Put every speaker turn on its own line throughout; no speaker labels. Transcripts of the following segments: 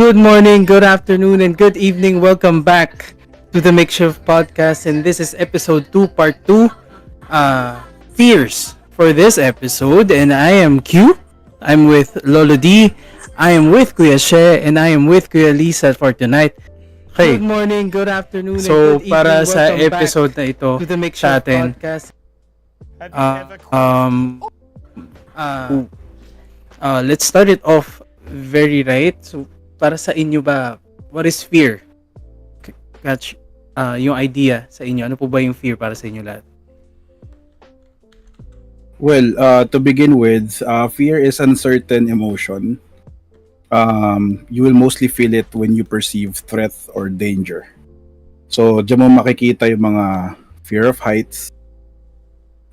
Good morning, good afternoon, and good evening. Welcome back to the Makeshift Podcast, and this is episode 2, part 2. Fears for this episode, and I am Q. I'm with Lolo D. I am with Kuya She, and I am with Kuya Lisa for tonight. Okay. Good morning, good afternoon,
So,
and good evening.
para sa
Welcome
episode
back
na ito
to the
sa
Makeshift
atin,
Podcast.
Have you ever
Let's start it off very right. So, para sa inyo ba, what is fear? Catch yung idea sa inyo. Ano po ba yung fear para sa inyo lahat?
Well, to begin with, fear is uncertain emotion. You will mostly feel it when you perceive threat or danger. So, diyan mo makikita yung mga fear of heights,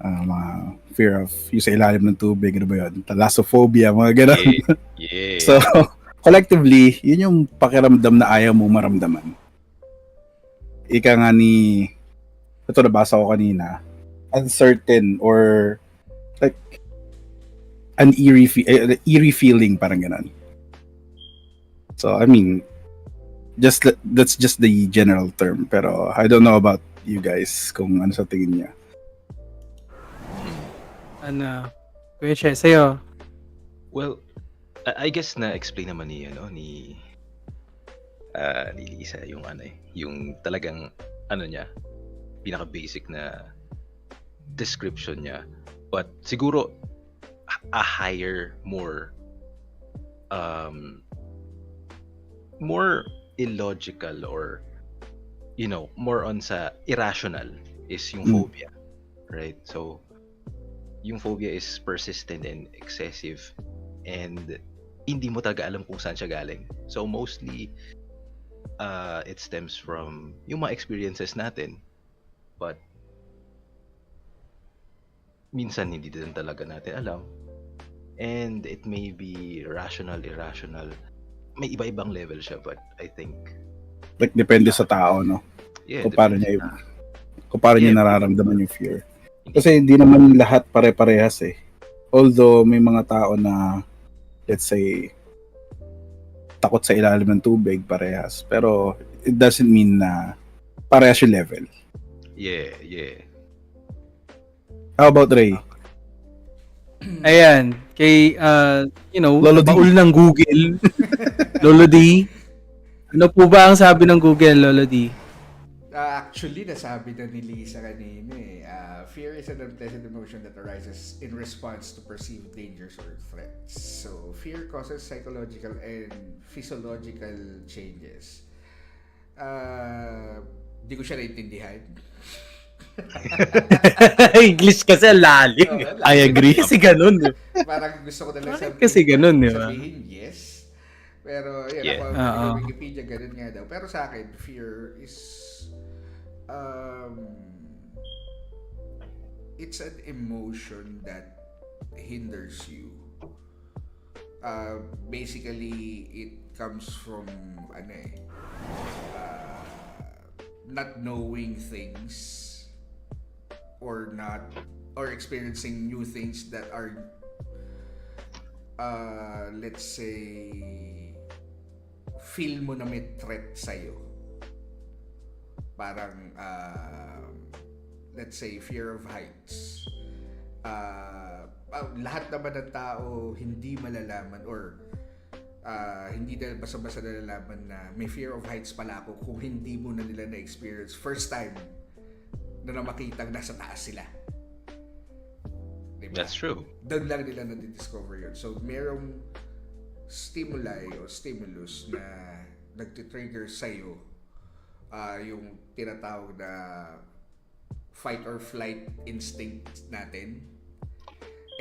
mga fear of yung sa ilalim ng tubig, ano ba yun? Thalassophobia, mga ganun.
Yeah.
So, collectively, yun yung pakiramdam na ayaw mo maramdaman. Ika nga ni, ito nabasa ko kanina, uncertain or like an eerie feeling, parang ganun. So, I mean, that's just the general term. Pero I don't know about you guys kung ano sa tingin niya.
Ano? Kuya Che, sa'yo.
Well, I guess na explain naman ni Lisa yung yung talagang niya, pinaka basic na description niya. But siguro a higher, more illogical or more on sa irrational is yung phobia, right? So yung phobia is persistent and excessive and hindi mo talaga alam kung saan siya galing. So mostly it stems from yung mga experiences natin, but minsan hindi din talaga natin alam, and it may be rational, irrational, may iba-ibang level siya, but I think
Like, depende sa tao, no?
yeah,
Kung paano
depende
niya nararamdaman yung fear. Kasi hindi naman lahat pare-parehas eh. Although may mga tao na, let's say, takot sa ilalim ng tubig, parehas. Pero it doesn't mean na parehas yung level.
yeah.
How about Ray?
Ayan. Kay,
Lolo D.
baul ng Google. Lolo D. Ano po ba ang sabi ng Google, Lolo D?
actually, nasabi na ni Lisa kanina eh. Fear is an unpleasant emotion that arises in response to perceived dangers or threats. So, fear causes psychological and physiological changes. Di ko siya naintindihan.
English kasi lalim.
I agree.
Kasi ganun.
Parang gusto ko na lang
Bakit kasi ganun, di ba?
sabihin yes. Pero, yun,
Yeah.
ako,
Oo.
Wikipedia, ganun nga daw. Pero sa akin, fear is it's an emotion that hinders you. Basically, it comes from not knowing things or experiencing new things that are let's say feel mo na may threat sa'yo. Parang let's say fear of heights. Lahat naman ng tao hindi malalaman or hindi dahil basta-basta nalalaman na may fear of heights pala ako kung hindi mo na nila na-experience first time na makitang nasa taas sila. Diba?
That's true.
Doon lang nila na-discover yun. So, merong stimuli o stimulus na nagtitrigger sa'yo yung tinatawag na fight or flight instinct natin,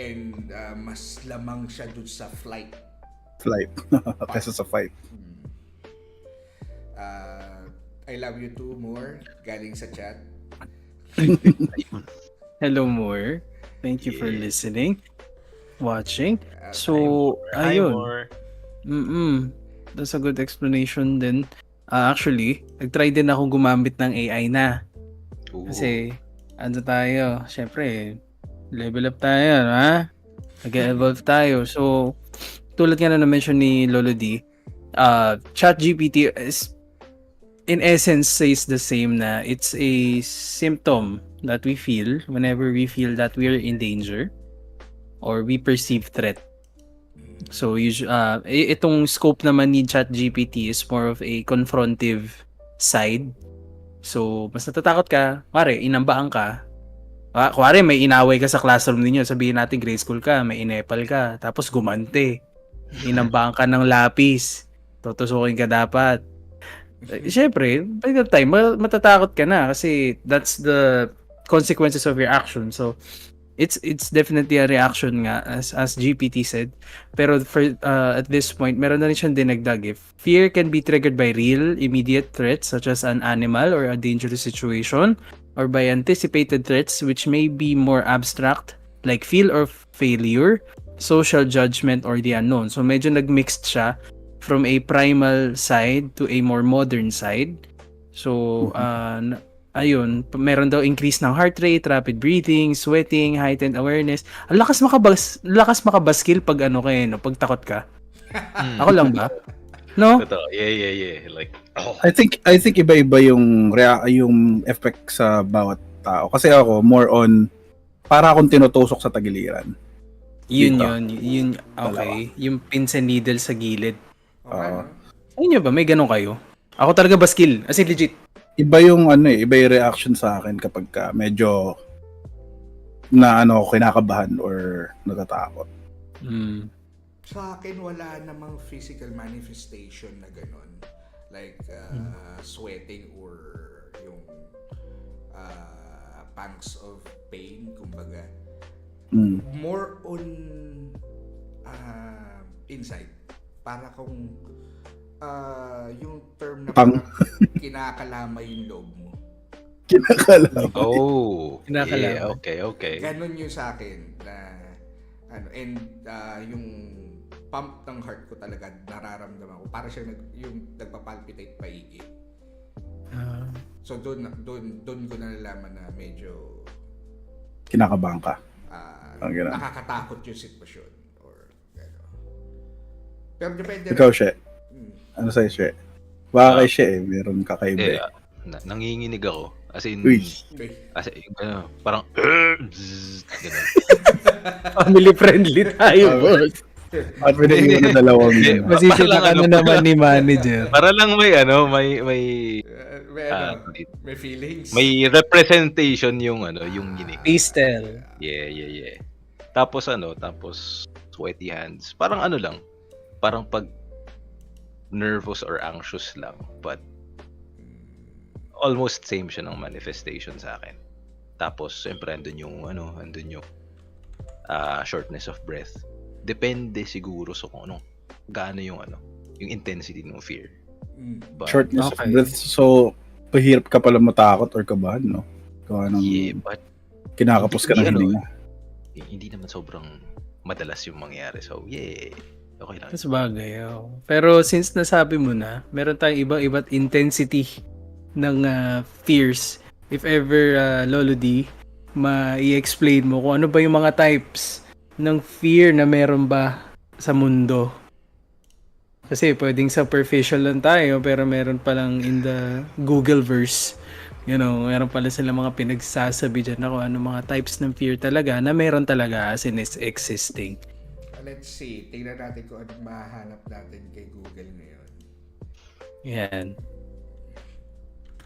and mas lamang siya dun sa flight
Kesa sa fight.
I love you too more galing sa chat.
Hello, more. Thank you for
Yeah.
listening, watching.
Hi,
So, ayun.
more.
That's a good explanation din. Actually, nag-try din ako gumamit ng AI na.
Ooh.
Kasi, ano tayo, syempre, level up tayo, ha? Nag-evolve tayo. So, tulad nga na na-mention ni Lolo D, ChatGPT is in essence says the same na it's a symptom that we feel whenever we feel that we are in danger or we perceive threat. So itong scope naman ni ChatGPT is more of a confrontive side. So mas natatakot ka, kuwari inambaan ka. Kuwari may inaway ka sa classroom ninyo, sabihin natin grade school ka, may inepal ka, tapos gumante. Inambaan ka ng lapis. Tutusukin ka dapat. Siyempre, by that time, matatakot ka na kasi that's the consequences of your action. So, it's definitely a reaction nga as GPT said. Pero at this point, meron na rin siyang dinagdag. If fear can be triggered by real, immediate threats such as an animal or a dangerous situation, or by anticipated threats which may be more abstract like fear or failure, social judgment, or the unknown. So, medyo nag-mixed siya from a primal side to a more modern side. So, ayun, meron daw increase ng heart rate, rapid breathing, sweating, heightened awareness. Ang lakas makabaskil pag ano kayo, no? Pag takot ka. Ako lang ba? No?
Totoo. Yeah. Like,
I think iba-iba yung yung effect sa bawat tao. Kasi ako more on para akong tinutusok sa tagiliran.
Yun,
Dito.
okay. Yung pins and needle sa gilid.
Okay.
Sa inyo ba? May ganun kayo? Ako talaga baskil. As in legit.
Iba yung iba yung reaction sa akin kapag medyo na kinakabahan or natatakot.
Sa akin, wala namang physical manifestation na ganun. Like, sweating or yung pangs of pain, kumbaga. More on insight. Para kung yung term na kinakalama yung loob mo.
Kinakalama.
Yeah, okay.
Ganon yung sa akin na yung pump ng heart ko talaga nararamdaman ko. Para siya yung nagpapalpitate paigi. So doon ko nalalaman na medyo
Kinakabahan ka.
nakakatakot yung sitwasyon or pero depende
Ikaw, She. Ano sa'yo, She? Baka kay She meron kakaiba.
Nanginginig ako. As in,
Uy.
parang, gano'n.
Family friendly tayo, boss.
At pwede yung dalawang
Masisita ka na naman ni manager.
Para lang may
may feelings.
may representation yung ginig.
Pastel.
Yeah. Tapos sweaty hands. Parang lang. Parang pag nervous or anxious lang, but almost same siya ng manifestation sa akin. Tapos siyempre andun yung shortness of breath. Depende siguro sa kung gaano yung intensity ng fear. But,
shortness of breath. So, pahirap ka pala matakot or kabahan, no?
But
kinakapos ka na hininga.
Hindi naman sobrang madalas yung mangyari. So, okay lang.
Mas bagay. Pero since nasabi mo na, meron tayong iba't intensity ng fears. If ever, Lolo D, i-explain mo kung ano ba yung mga types ng fear na meron ba sa mundo. Kasi pwedeng superficial lang tayo, pero meron palang in the Googleverse, meron pala sila mga pinagsasabi dyan na kung ano mga types ng fear talaga na meron talaga as in is existing.
Let's see. Tingnan natin kung anong mahanap natin kay Google ngayon.
Yan.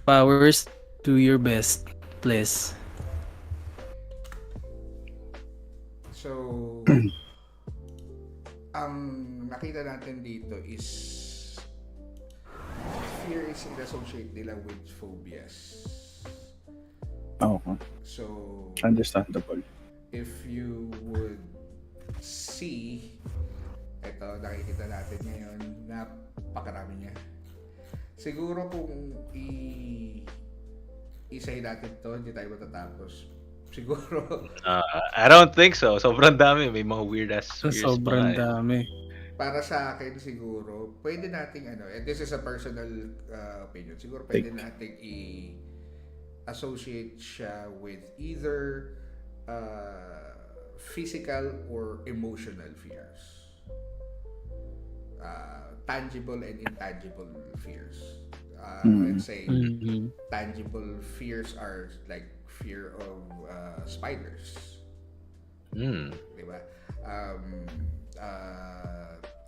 Powers to your best, please.
So, ang nakita natin dito is fear is associated nila with phobias.
Okay.
So,
Understandable.
if you would see, ito nakikita natin ngayon, napakarami niya. Siguro kung isay natin to, hindi tayo matatapos. Siguro.
I don't think so. Sobrang dami. May mga weird ass fears.
Sobrang dami.
Para sa akin siguro, pwede nating and this is a personal opinion. Siguro pwede nating i-associate siya with either physical or emotional fears. tangible and intangible fears.
Mm.
Let's say
Mhm.
tangible fears are like fear of spiders,
Mm.
di ba?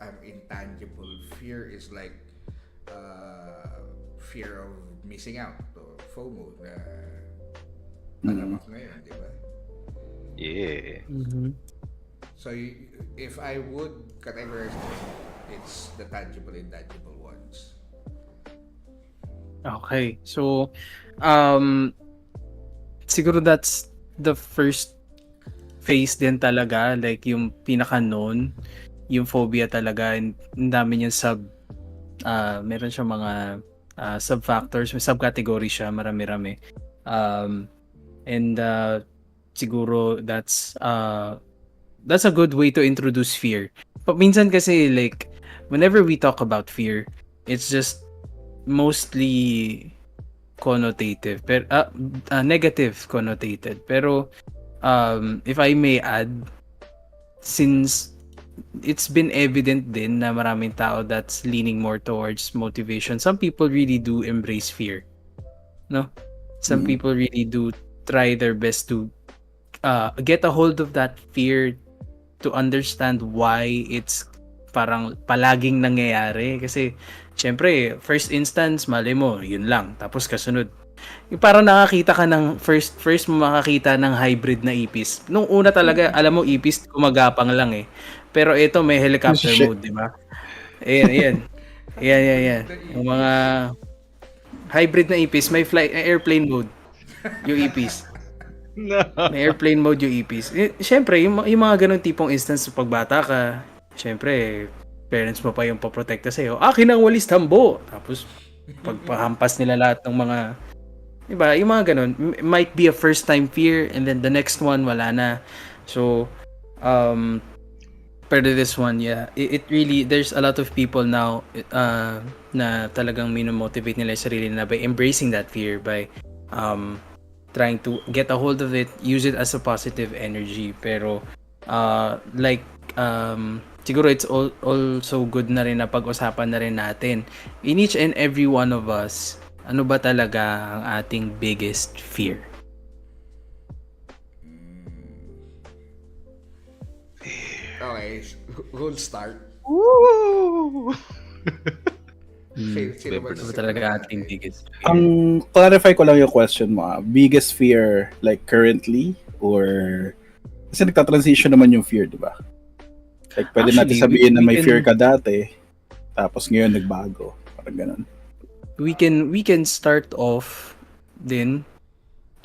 An intangible fear is like fear of missing out o FOMO na talamak ngayon, di ba?
Yeah.
Mhm.
So if I would categorize them, it's the tangible and intangible ones.
Okay. So, siguro that's the first phase din talaga, like yung pinaka-known, yung phobia talaga, and ang dami niyang meron siyang mga sub-factors, may subcategory siya, marami-rami. And siguro that's a good way to introduce fear. But minsan kasi, like, whenever we talk about fear, it's just mostly connotative, pero negative connotated. Pero if I may add, since it's been evident din na maraming tao that's leaning more towards motivation, some people really do embrace fear, no? Some people really do try their best to get a hold of that fear, to understand why it's parang palaging nangyayari. Kasi syempre, first instance, malay mo, yun lang. Tapos kasunod, yung parang nakakita ka ng first mo makakita ng hybrid na ipis. Nung una talaga, alam mo, ipis gumagapang lang eh. Pero ito may helicopter
Shit.
mode, di ba? Ayan. Yung mga hybrid na ipis, may airplane mode yung ipis.
No.
May airplane mode yung ipis. Siyempre, yung mga ganun tipong instance pag bata ka, siyempre, parents mo pa yung paprotekta sa'yo. Akin ang walis tambo! Tapos, pagpahampas nila lahat ng mga, diba, yung mga ganun, might be a first time fear, and then the next one, wala na. So, pero this one, yeah, it really, there's a lot of people now na talagang minomotivate nila yung sarili na by embracing that fear, by trying to get a hold of it, use it as a positive energy. Pero siguro it's also good na rin na pag-usapan na rin natin in each and every one of us, ano ba talaga ang ating biggest fear?
Okay, who'll start?
Woo!
Sino ba
Ano ba talaga ating biggest fear?
Ang clarify ko lang yung question mo, biggest fear like currently or kasi nagta-transition naman yung fear, di ba? Like pwede natin
Actually,
sabihin na
we
may
can-
fear ka dati tapos ngayon nagbago, parang ganun.
We can start off din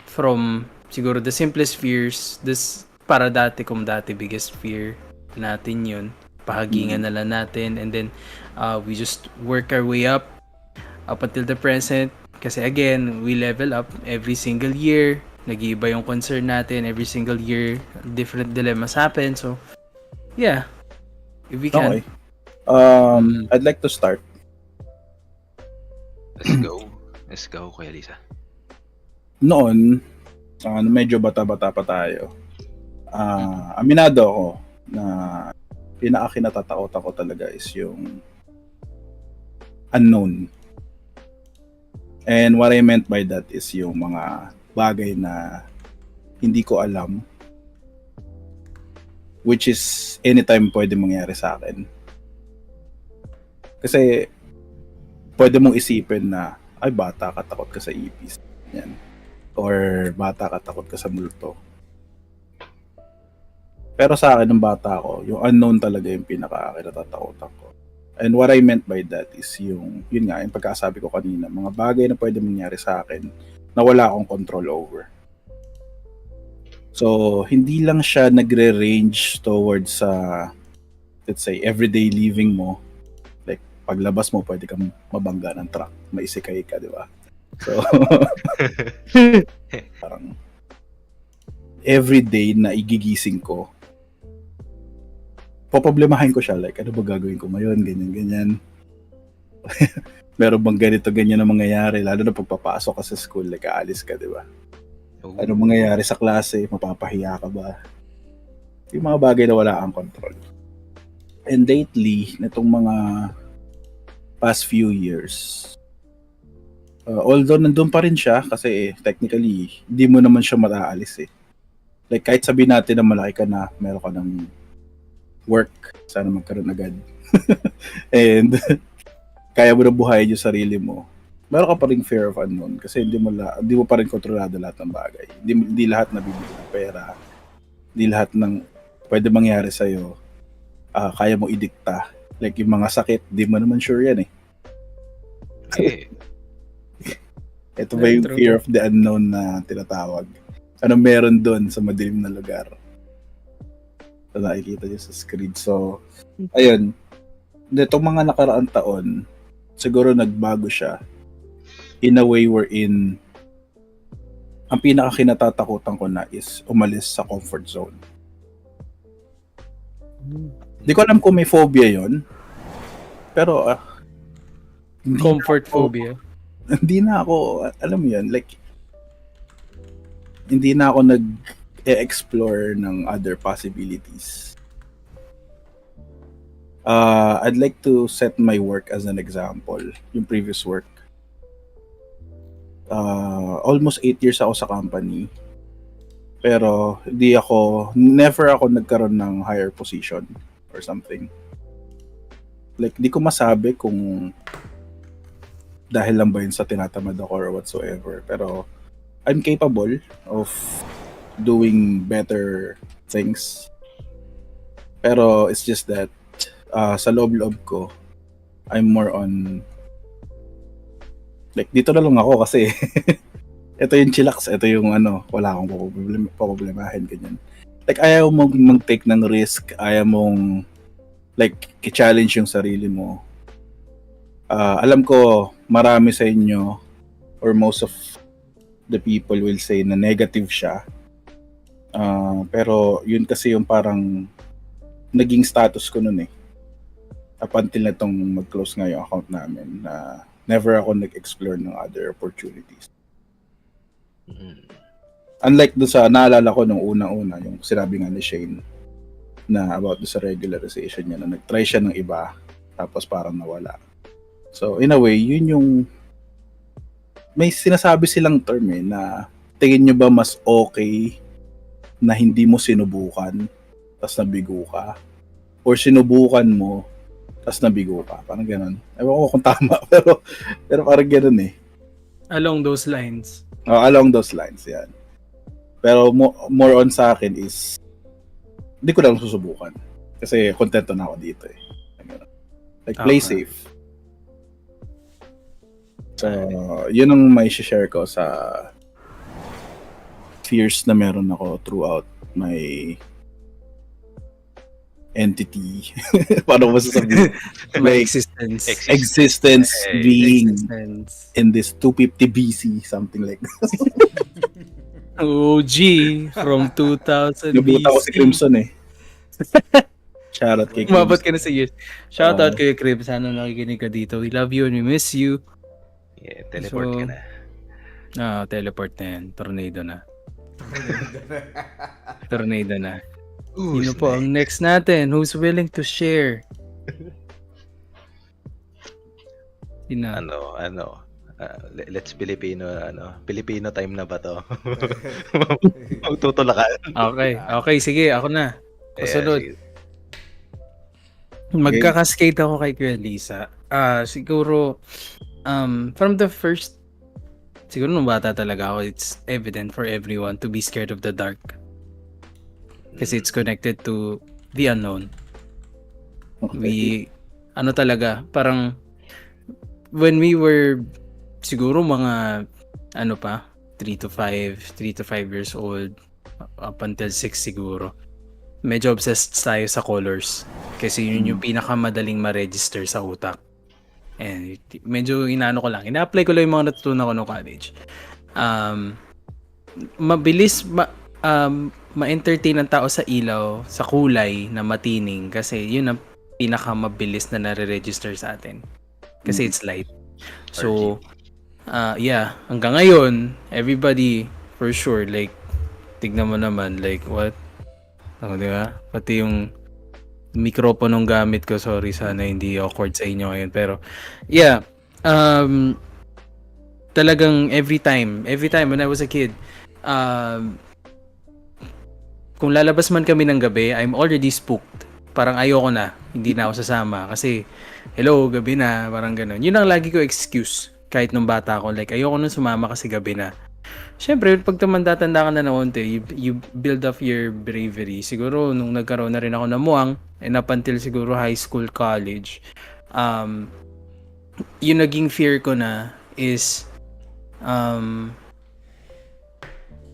from siguro the simplest fears, this para dati biggest fear natin yun, pahagingan na lang natin, and then we just work our way up until the present, kasi again, we level up every single year, nag-iiba yung concern natin every single year, different dilemmas happen. So yeah, if we can.
Okay. I'd like to start.
Let's go, Kuya Lisa.
Noon, medyo bata-bata pa tayo. Aminado ako na pinaka-kinatatakot ako talaga is yung unknown. And what I meant by that is yung mga bagay na hindi ko alam, which is anytime pwede mangyari sa akin. Kasi pwede mong isipin na ay bata ka, takot ka sa ipis. Yan. Or bata ka, takot ka sa multo. Pero sa akin, ng bata ko, yung unknown talaga yung pinaka-kinatatakotan ko. And what I meant by that is yun nga, yung pagkasabi ko kanina, mga bagay na pwede mangyari sa akin na wala akong control over. So, hindi lang siya nagre-range towards let's say, everyday living mo. Like, paglabas mo, pwede kang mabangga ng truck, maisikay ka, di ba? So, parang everyday na igigising ko, poproblemahin ko siya, like, ano ba gagawin ko ngayon, ganyan. Meron bang ganito, ganyan na mangyayari, lalo na pagpapasok ka sa school, like, aalis ka, di ba? Ano mangyayari sa klase, mapapahiya ka ba? Yung mga bagay na wala kang control. And lately, nitong mga past few years, although nandun pa rin siya kasi technically, hindi mo naman siya mataalis eh. Like kahit sabihin natin na malaki ka na, meron ka ng work, sana magkaroon agad. And kaya mo na buhayin yung sarili mo. Meron ka pa rin fear of unknown kasi hindi mo pa rin kontrolado lahat ng bagay. Hindi lahat nabibili ng pera. Hindi lahat ng pwede mangyari sa'yo kaya mo idikta. Like yung mga sakit, di mo naman sure yan eh.
Eh,
Ito ba yung
True.
fear of the unknown na tinatawag? Ano meron doon sa madilim na lugar? So, nakikita niyo sa screen. So, ayun. Itong mga nakaraang taon, siguro nagbago siya. In a way wherein ang pinaka kinatatakutan ko na is umalis sa comfort zone. Di ko alam kung may phobia yon, pero hindi
Comfort
na ako-
phobia.
Hindi na ako, alam mo yun, like hindi na ako nag-explore ng other possibilities. I'd like to set my work as an example. Yung previous work. Almost 8 years ako sa company. Pero never ako nagkaroon ng higher position or something. Like, di ko masabi kung dahil lang ba yun sa tinatamad ako or whatsoever. Pero I'm capable of doing better things. Pero it's just that sa loob-loob ko, I'm more on like dito na lang ako kasi ito yung chillax, ito yung wala akong problemahin ganyan. Like ayaw mong mag-take ng risk, ayaw mong like i-challenge yung sarili mo. Alam ko marami sa inyo or most of the people will say na negative siya. Pero yun kasi yung parang naging status ko nun eh. Up until na itong mag-close nga yung account namin na never ako nag-explore ng other opportunities.
mm,
Unlike doon sa naalala ko nung unang-una, yung sinabi nga ni Shane na about sa regularization niya na nag-try siya ng iba tapos parang nawala. So in a way, yun yung may sinasabi silang term eh na tingin nyo ba mas okay na hindi mo sinubukan tas nabigo ka or sinubukan mo tas nabigo ka, parang ganun. Ewan ko kung tama pero parang ganun eh.
Along those lines.
Along those lines, yan. Pero more on sa akin is hindi ko lang susubukan. Kasi kontento na ako dito eh. Like, play
Okay.
safe. So, yun ang may share ko sa fears na meron ako throughout my entity. Paano mo sasabihin?
My
Like,
existence.
existence
Hey.
being
Existence.
in this 250 BC, something like that.
OG from 2000
Nabuta ko si Crimson eh. Shoutout kay
Umabot
Crimson.
ka na sa years. Shout out kay Crib. Sana nakikinig ka dito. We love you and we miss you.
yeah, teleport ka
So,
na.
Teleport na yan. Tornado na. Tornado na.
Who's
Sino po ang next natin? Who's willing to share? Sino?
Let's Filipino, Filipino time na ba to? Magtutulakan.
Okay, sige. Ako na. Kasunod.
sige.
Magkakascade ako kay Kuya Lisa. Siguro, from the first, siguro nung bata talaga ako, it's evident for everyone to be scared of the dark. Kasi it's connected to the unknown.
Okay.
Talaga, parang, when we were, siguro mga, 3 to 5 years old, up until 6 siguro, medyo obsessed tayo sa colors. Kasi yun yung pinakamadaling ma-register sa utak. And medyo ko lang. Ina-apply ko lang yung mga natutunan ko no college. Mabilis ma-entertain ng tao sa ilaw, sa kulay na matining. Kasi yun ang pinakamabilis na nare-register sa atin. Kasi it's light. So, hanggang ngayon, everybody, for sure, like, tignan mo naman, like, what? Di ba? Pati yung mikroponong gamit ko. Sorry, sana hindi awkward sa inyo ngayon. Pero, yeah. Talagang every time when I was a kid, kung lalabas man kami ng gabi, I'm already spooked. Parang ayoko na, hindi na ako sasama. Kasi, hello, gabi na, parang ganun. Yun ang lagi ko excuse, kahit nung bata ako. Like, ayoko nung sumama kasi gabi na. Siyempre, pag tumanda-tanda ka na ng onte, you build up your bravery. Siguro, nung nagkaroon na rin ako ng muwang, and up until siguro high school, college, yung naging fear ko na is,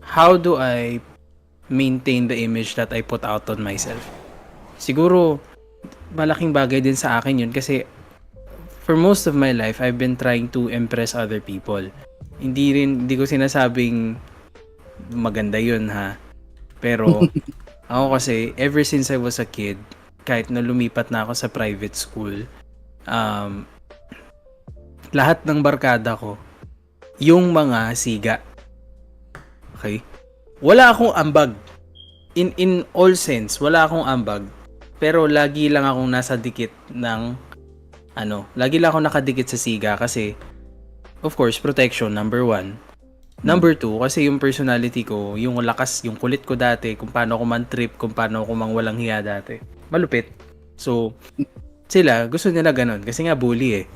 how do I maintain the image that I put out on myself? Siguro, malaking bagay din sa akin yun kasi for most of my life, I've been trying to impress other people. Hindi ko sinasabing maganda yun ha. Pero ako kasi, ever since I was a kid, kahit na lumipat na ako sa private school, lahat ng barkada ko, yung mga siga. Okay? Wala akong ambag. In all sense, wala akong ambag. Pero lagi lang akong nasa dikit ng lagi lang akong nakadikit sa siga kasi of course, protection, number 1. Number 2, kasi yung personality ko, yung lakas, yung kulit ko dati, kung paano ako man-trip, kung paano ako mang walang hiya dati. Malupit. So, sila, gusto nila ganun. Kasi nga, bully eh.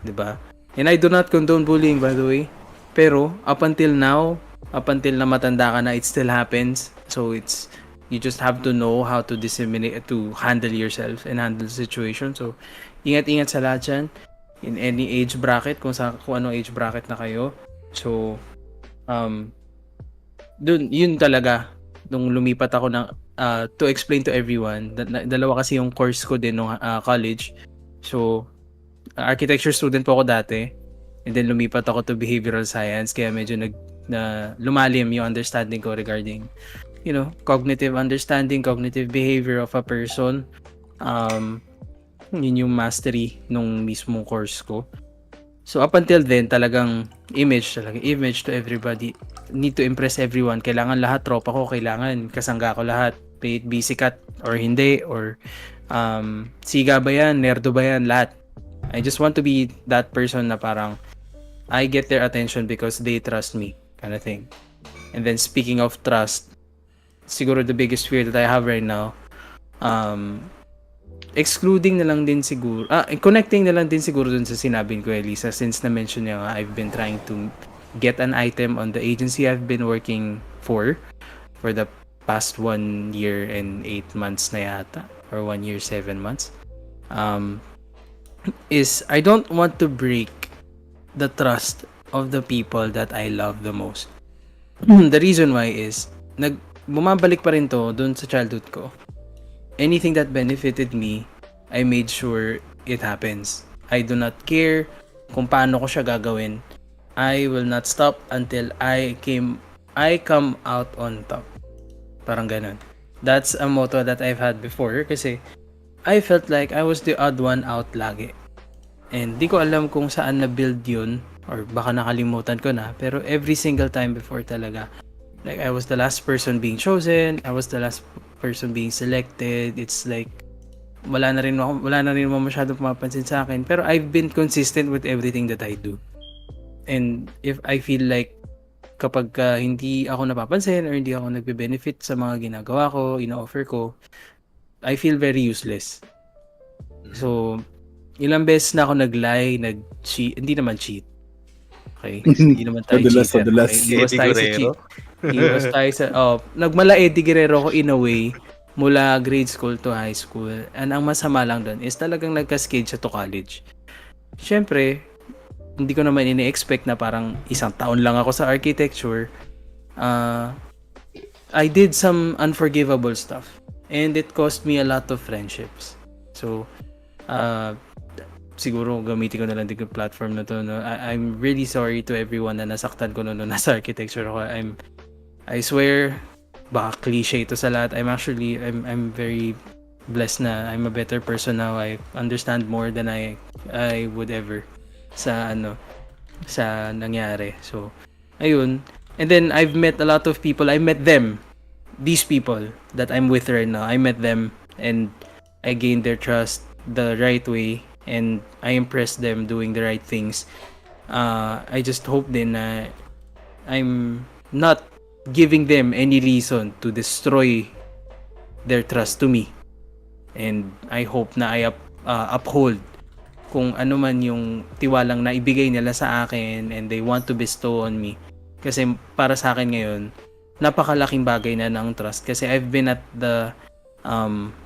'Di ba? And I do not condone bullying, by the way. Pero, up until now, up until na matanda ka na, it still happens. So, you just have to know how to disseminate, to handle yourself and handle the situation. So, ingat-ingat sa lahat dyan. In any age bracket, kung anong age bracket na kayo. So, yun talaga, nung lumipat ako ng, to explain to everyone, dalawa kasi yung course ko din nung college. So, architecture student po ako dati, and then lumipat ako to behavioral science, kaya medyo lumalim yung understanding ko regarding, cognitive understanding, cognitive behavior of a person. Yun yung mastery nung mismong course ko. So up until then, talagang image to everybody. Need to impress everyone. Kailangan lahat, tropa ko, kailangan kasangga ko lahat. Be it be sikat or hindi, or siga ba yan, nerdo ba yan, lahat. I just want to be that person na parang I get their attention because they trust me, kind of thing. And then speaking of trust, siguro the biggest fear that I have right now, excluding na lang din siguro, connecting na lang din siguro dun sa sinabing ko, Elisa, since na-mention niya nga, I've been trying to get an item on the agency I've been working for the past 1 year and 8 months na yata, or 1 year 7 months, is I don't want to break the trust of the people that I love the most. The reason why is, bumabalik pa rin to dun sa childhood ko. Anything that benefited me, I made sure it happens. I do not care kung paano ko siya gagawin. I will not stop until I come out on top. Parang ganun. That's a motto that I've had before kasi I felt like I was the odd one out lagi. And di ko alam kung saan na-build yun, or baka nakalimutan ko na, pero every single time before talaga, like I was the last person being chosen, I was the last person being selected. It's like wala na rin masyadong pumapansin sa akin, pero I've been consistent with everything that I do. And if I feel like kapag hindi ako napapansin or hindi ako nagbe-benefit sa mga ginagawa ko, ino-offer ko, I feel very useless. So, ilang beses na ako nag-lie, nag-cheat, hindi naman cheat. Okay? Hindi naman tayo cheater. Okay? Iwas tayo sa nagmala Eddie Guerrero ko in a way mula grade school to high school. And ang masama lang doon is talagang nag-cascade siya to college. Siyempre, hindi ko naman ini-expect na parang isang taon lang ako sa architecture. I did some unforgivable stuff. And it cost me a lot of friendships. So, siguro gamitin ko na lang din yung platform na to. No? I'm really sorry to everyone na nasaktan ko noon nasa architecture ako. I swear, baka cliche ito sa lahat. I'm very blessed na I'm a better person now. I understand more than I would ever sa nangyari. So, ayun. And then I've met a lot of people. I met them. These people that I'm with right now. I met them and I gained their trust the right way and I impressed them doing the right things. I just hope din na I'm not giving them any reason to destroy their trust to me. And I hope na I uphold kung ano man yung tiwalang na ibigay nila sa akin and they want to bestow on me. Kasi para sa akin ngayon, napakalaking bagay na ng trust kasi I've been at the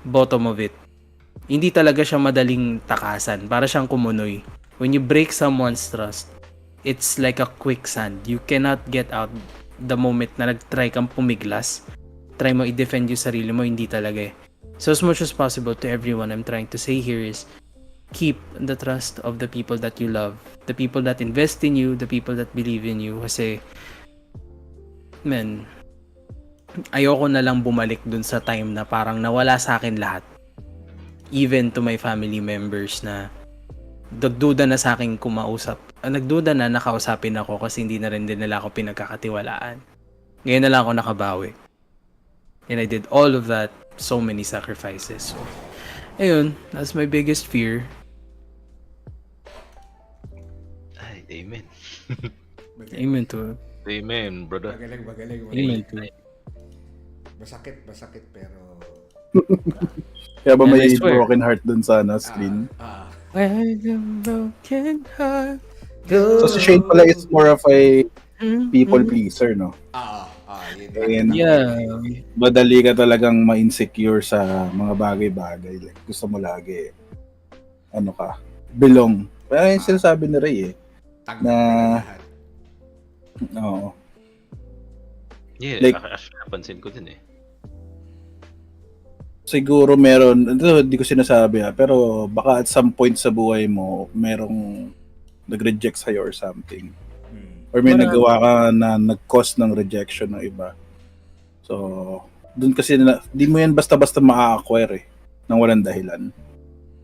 bottom of it. Hindi talaga siya madaling takasan. Para siyang kumunoy. When you break someone's trust, it's like a quicksand. You cannot get out the moment na nag-try kang pumiglas. Try mo i-defend yung sarili mo, hindi talaga eh. So as much as possible to everyone, I'm trying to say here is keep the trust of the people that you love, the people that invest in you, the people that believe in you. Kasi, man, ayoko na lang bumalik dun sa time na parang nawala sa akin lahat. Even to my family members na nagduda na sa akin kumausap. Nagduda na nakausapin ako kasi hindi na rin din nila ako pinagkakatiwalaan. Ngayon na lang ako nakabawi. And I did all of that, so many sacrifices. So, ayun, that's my biggest fear.
Ay, amen.
Amen to.
Amen, brother.
Magaling.
Amen to.
Masakit pero
Kaya ba
And
may
I swear.
broken heart dun sa screen?
Where the broken heart
So si Shane pala is more of a people pleaser, no?
yun.
And
Yeah.
madali ka talagang ma-insecure sa mga bagay-bagay. Like, gusto mo lagi, belong. Pero yung sinasabi ni Ray
Tanggap
na-
ka na lahat.
Oo.
Yeah,
Like-
actually, napansin ko din eh.
Siguro meron, hindi ko sinasabi pero baka at some point sa buhay mo, merong nag-reject sa'yo or something. Or may
Marami.
nagawa ka na nag-cause ng rejection ng iba. So, dun kasi di mo yan basta-basta ma-acquire nang walang dahilan.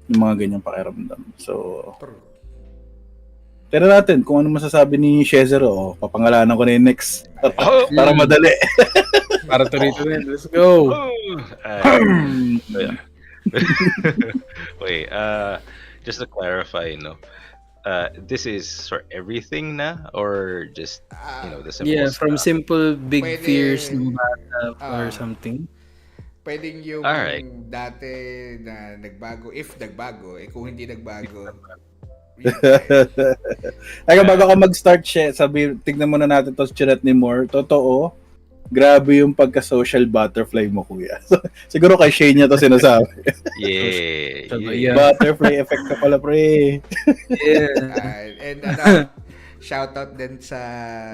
Yung mga ganyang pakiramdam. So,
True.
tira natin kung ano masasabi ni Shezero. Papangalanan ko na yung next. Para madali.
Para tuloy-tuloy. Let's go.
Yeah. Wait, just to clarify, this is for everything na or just, the simple
Yeah, from
stuff?
simple big
Pwede-
fears ng bata or
Ah.
something.
Pwedeng yung
Alright.
dati na nagbago, if nagbago, kung hindi nagbago.
Ay, bago ka mag-start, tignan muna natin to chat ni Moore. Totoo, grabe yung pagka-social butterfly mo, kuya. Siguro kay Shane niya to sinasabi.
Yeah.
Yeah.
Butterfly effect ka pala, pre.
Yeah.
And shoutout din sa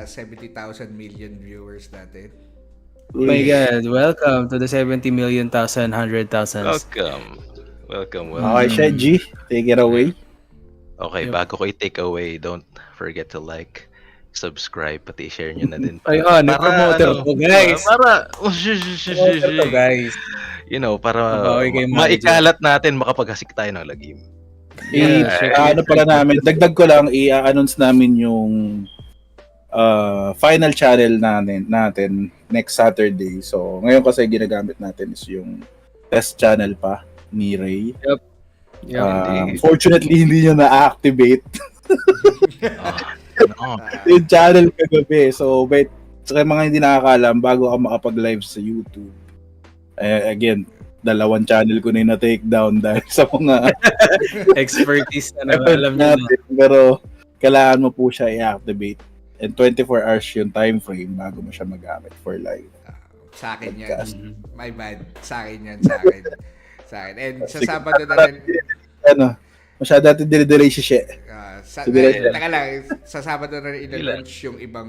70,000 million viewers natin.
Oh my God, welcome to the 70 million thousand, 100,000.
Welcome.
Okay, Shenji, take it away.
Okay,
Yep.
bago ko i-take away, don't forget to like, subscribe, pati share nyo na din.
Ay, promoter to, guys.
Para,
Promoter to, guys.
para
Babawi kay manager.
maikalat natin, makapaghasik tayo ng lagim.
Yeah.
Pala namin, dagdag ko lang, i-announce namin yung final channel natin next Saturday. So, ngayon kasi ginagamit natin is yung test channel pa ni Ray.
Yeah.
Fortunately, hindi niya na-activate
No.
yung channel kagabi. So, sa mga hindi nakakalam, bago ako makapag-live sa YouTube, again, 2 channel ko na yung na-take down dahil sa mga
Expertise na
effort
alam niyo na.
natin. Pero, kailangan mo po siya i-activate. And 24 hours yung time frame bago mo siya magamit for live.
Sa akin yan.
Podcast.
My bad. Sa akin yan. Sa akin. And sa Sabado na rin.
Masyado natin dinidelay si She. Sige.
Taka lang. Sa Sabado na rin ina-launch yung ibang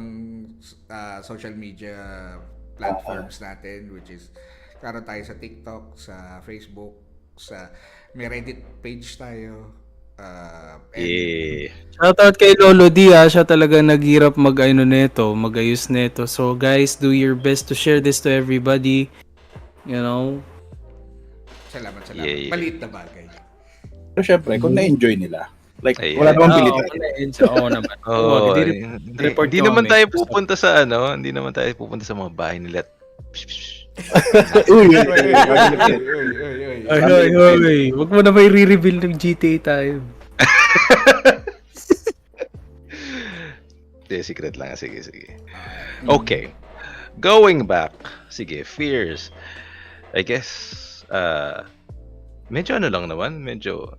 social media platforms natin, which is karoon tayo sa TikTok, sa Facebook, may Reddit page tayo.
Yeah.
Shoutout kay Lolo D, siya talaga naghirap mag-ayos neto. So guys, do your best to share this to everybody.
Salamat.
Yeah.
Maliit na bagay.
Pero syempre, kung na-enjoy nila, like,
Ay,
wala
ay.
namang pilitan.
Oo naman.
Oh,
Hindi report
hindi
ko
naman
kami.
tayo pupunta sa hindi naman tayo pupunta sa mga bahay nila.
Uy,
Ay. Huwag mo na may re-reveal ng GTA tayo.
Secret lang. Sige. Okay. Going back. Sige, fears. I guess, medyo ano lang naman. Medyo,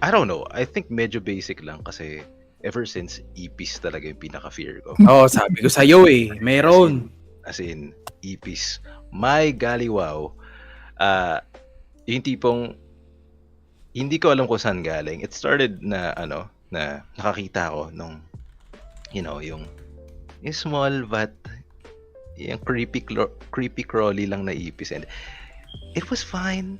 I don't know. I think medyo basic lang kasi ever since EPs talaga yung pinaka-fear ko.
Oo, sabi ko sa'yo meron.
As in, EPs. My galiwaw. Yung tipong, hindi ko alam kung saan galing. It started na, na nakakita ko nung, yung small but yung creepy crawly lang na ipis, and it was fine.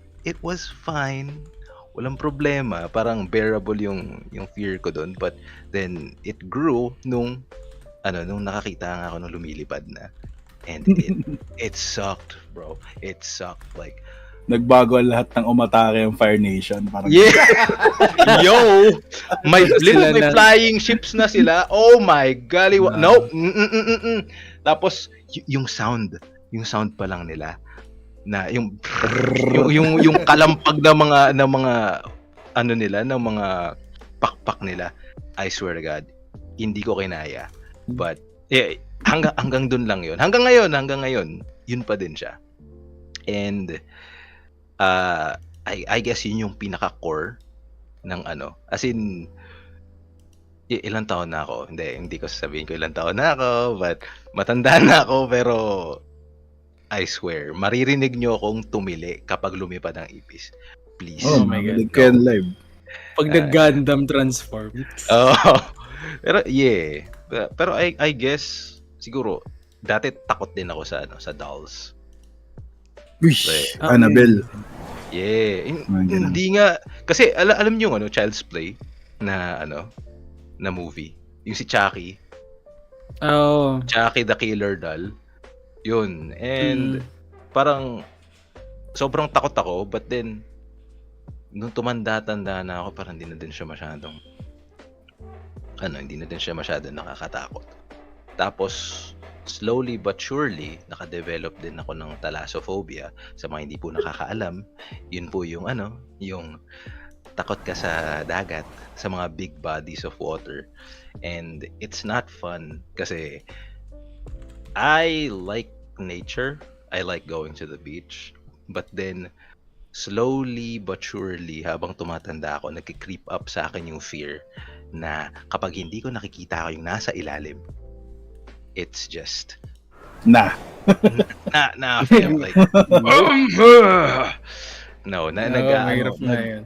Walang problema, parang bearable yung fear ko doon, but then it grew nung nakakita nga ako nung lumilipad na, and it sucked, bro. It sucked. Like,
nagbago ang lahat ng umatake ng Fire Nation. Parang
yeah. Yo, may
Sila na-
flying ships na sila. Oh my golly. No. Tapos yung sound pa lang nila na yung kalampag ng mga nila, ng mga pakpak nila. I swear to God, hindi ko kinaya. But hanggang dun lang 'yon. Hanggang ngayon, yun pa din siya. And I guess yun yung pinaka-core ng as in, ilang taon na ako. Hindi ko sasabihin ko ilang taon na ako, but matanda na ako, pero I swear, maririnig nyo akong tumili kapag lumipad ang ipis. Please.
Oh my God.
Nag-Ken live.
Pag nag-Gundam transform.
Oh. Pero yeah. Pero I guess siguro dati takot din ako sa dolls.
Wish,
Right.
Annabelle.
Yeah.
Mga ganun.
Hindi nga kasi alam niyo Child's Play na na movie. Yung si Chucky,
Oo.
Chucky the Killer Doll. Yun. And parang sobrang takot ako, but then nung tumanda-tanda na ako, parang hindi na din siya masyadong nakakatakot. Tapos slowly but surely naka-develop din ako ng thalassophobia. Sa mga hindi po nakakaalam, yun po yung yung takot ka sa dagat, sa mga big bodies of water. And it's not fun kasi I like nature. I like going to the beach. But then slowly but surely, habang tumatanda ako, nagki-creep up sa akin yung fear na kapag hindi ko nakikita ko yung nasa ilalim, it's just
Na.
na feel like no,
Mahirap na yun.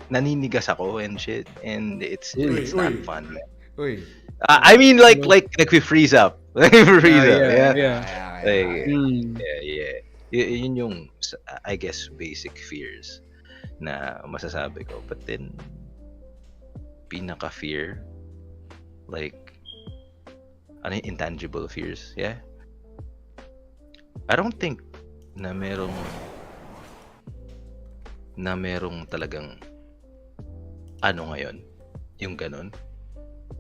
naninigas ako and shit, and it's not fun, man.
Uy.
I mean like nag-freeze up. Freeze up. Yeah.
Yeah.
Like,
Mm.
yeah. Yun yung I guess basic fears na masasabi ko. But then pinaka-fear, like intangible fears, yeah. I don't think na merong talagang ngayon yung ganun.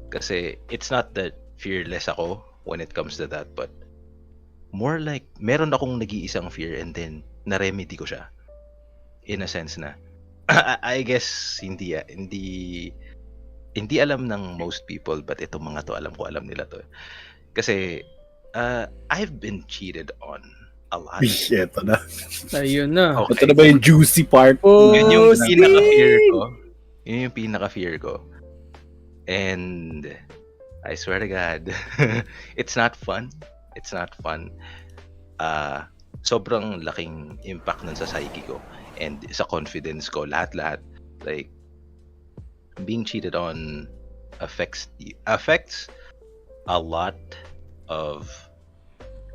Kasi it's not that fearless ako when it comes to that, but more like meron akong nag-iisang fear and then na-remedy ko siya. In a sense na I guess hindi alam ng most people, but itong mga to alam nila to. Kasi I've been cheated on a lot.
Wish, eto na.
Ayun na.
Okay.
Ito na ba yung juicy part?
Oh,
Yun yung
snake!
pinaka-fear ko. Yun yung pinaka-fear ko. And I swear to God, it's not fun. It's not fun. Sobrang laking impact nun sa psyche ko and sa confidence ko. Lahat. Like, being cheated on affects a lot of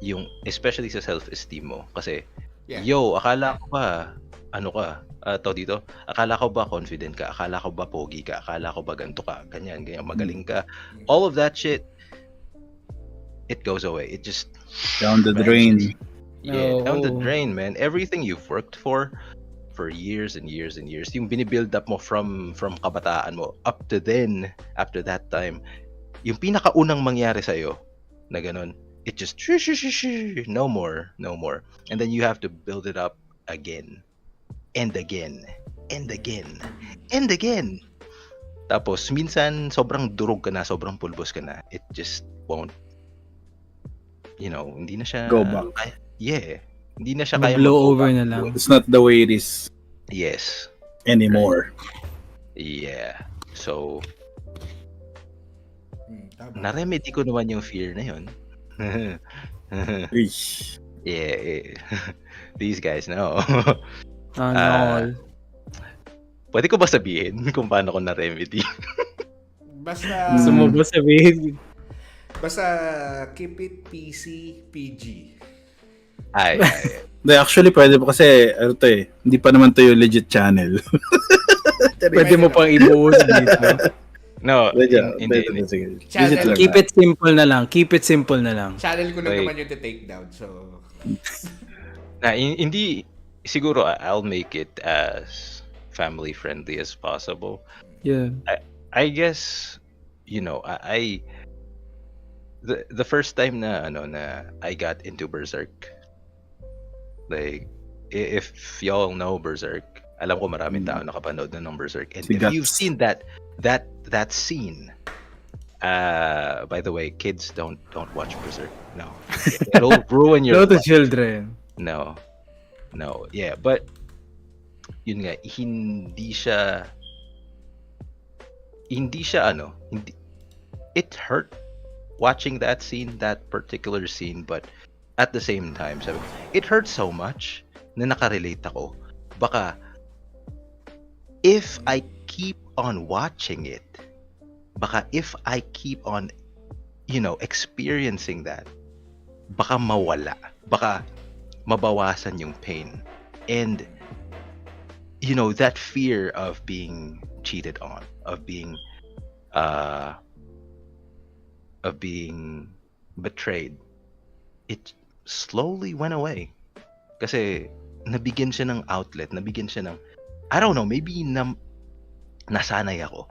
yung, especially sa self-esteem mo. Kasi,
Yeah.
akala ko ba, akala ko ba confident ka? Akala ko ba pogi ka? Akala ko ba ganito ka? Ganyan, magaling ka. All of that shit, it goes away. It just,
Down the drain.
down the
Oh.
drain, man. Everything you've worked for years and years and years, yung binibuild up mo from kabataan mo up to that time, yung pinakaunang mangyari sa'yo na ganun, it just no more, no more. And then you have to build it up again and again and again and again. Tapos minsan sobrang durog ka na, sobrang pulbos ka na. It just won't, hindi na siya
Go back.
Yeah. Hindi na siya kaya
Blow
mag-go
over
back.
na lang.
It's not the way it is
Yes.
anymore.
Yeah. So,
Tama.
na-remedy ko naman yung fear na yun.
Ish.
Yeah. These guys know.
All.
Pwede ko ba sabihin kung paano ko na-remedy?
Basta,
Gusto mo ba sabihin?
basta keep it PC, PG.
Ay.
Hindi, actually, pwede pa kasi, hindi pa naman to yung legit channel.
Pwede mo pang ibuhos dito.
No, hindi.
Sige.
Channel.
Legit lang.
Keep it simple na lang. Keep it simple na lang.
Channel ko lang
Wait.
naman yung take down. So,
Hindi, siguro I'll make it as family friendly as possible.
Yeah.
I guess, the first time na I got into Berserk, like if y'all know Berserk, alam ko maraming tao nakapanood na ng Berserk, and
Si
if
Guts.
you've seen that scene, by the way, kids don't watch Berserk. No, it'll ruin your
No to
life.
children.
No, yeah, but yun nga, hindi it hurt watching that particular scene, but at the same time, sabi ko, it hurt so much na nakarelate ako. Baka if I keep on watching it, baka if I keep on experiencing that, baka mawala, baka mabawasan yung pain, and that fear of being cheated on, of being betrayed, it slowly went away. Kasi nabigyan siya ng outlet, nabigyan siya ng, I don't know, maybe nasanay ako.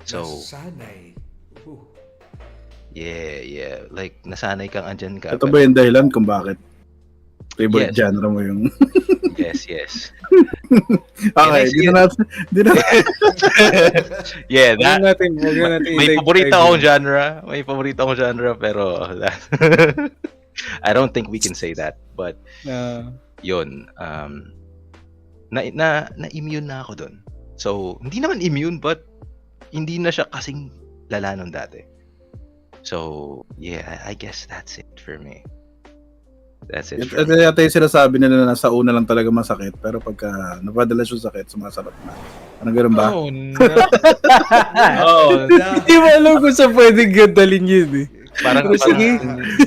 So,
sanay. Ooh.
yeah, like nasanay kang andyan ka.
Ito ba yung dahilan kung bakit favorite
Yes.
genre mo yung...
Yes.
Okay,
I
di na natin...
Yeah,
Huwag
that,
natin
may paborito akong genre. May paborito akong genre, pero I don't think we can say that. But yun, na-immune na ako dun. So, hindi naman immune, but hindi na siya kasing lala nung dati. So, yeah, I guess that's it for me. That's it for
Ito
me.
yata yung sinasabi nila na sa una lang talaga masakit, pero pagka napadalas yung sakit, sumasarap na. Ano ganun ba?
Oh, no.
Hindi mo alam kung saan pwedeng gandalin yun eh.
Parang,
Sige.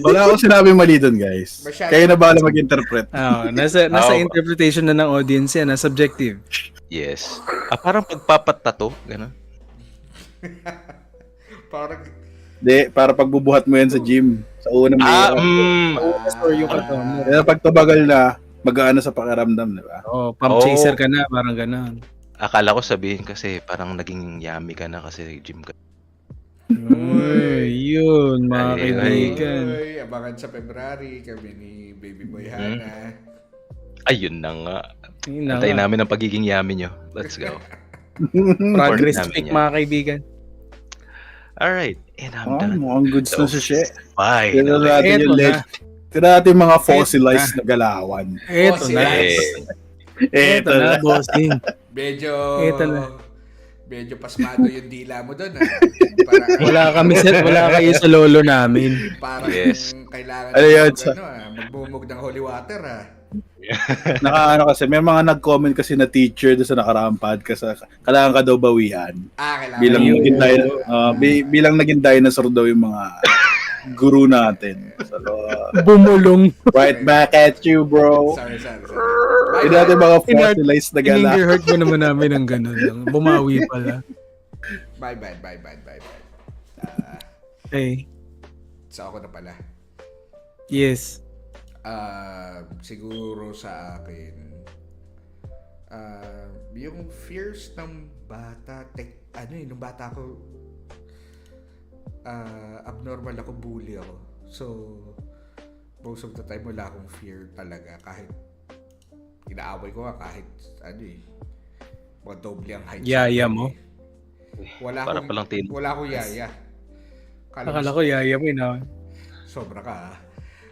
Wala akong sinabi mali dun, guys.
Masyado-
Kayo na bahala mag-interpret.
Nasa
Oh.
interpretation na ng audience yan, subjective.
yes. Parang pagpapatato, gano'n.
Parang,
Hindi, para pagbubuhat mo yan sa gym. Sa unang
Or yung mo.
Pag tumagal na, mag-aano sa pakiramdam, di ba?
Pump
Oh.
chaser ka na, parang gano'n.
Akala ko sabihin kasi parang naging yummy ka na kasi gym ka.
Uy, yun, mga
Ay,
kaibigan.
Oy, abangan sa February kami ni Baby Boy Hana.
Ayun na nga.
Yun na
Antayin
nga.
namin ang pagiging yummy nyo. Let's go.
Progress
Support namin
pick,
yan.
mga kaibigan.
Alright. And I'm
Oh,
done.
mukhang goods na si She.
Bye.
Tignan natin
Eto
yung
na.
tignan natin yung mga fossilized na galawan.
Eto na. Eto na, bossing.
Medyo,
Ito na.
medyo pasmado yung dila mo doon. Para,
Wala kayo sa lolo namin.
parang
Yes.
kailangan
Ano yun,
magbumog ng holy water
Nakaano kasi, may mga nag-comment kasi na teacher doon sa nakaraang podcast. Kailangan ka daw bawian.
Kailangan
Bilang
Ayun.
naging bilang naging dinosaur daw yung mga guru natin. So,
Bumulong.
right back at you, bro.
Sorry.
Hindi natin mga fossilized na gala.
Hurt mo naman namin ng gano'n lang. Bumawi pala.
Bye.
Okay.
So ako na pala.
Yes.
Siguro sa akin, yung fears ng bata, nung bata ako, abnormal ako, bully ako. So, most of the time wala akong fear talaga kahit inaaway ko nga kahit mga doble ang height.
Yaya mo?
Para palang
wala akong yaya.
Akala ko yaya mo na.
Sobra ka ha?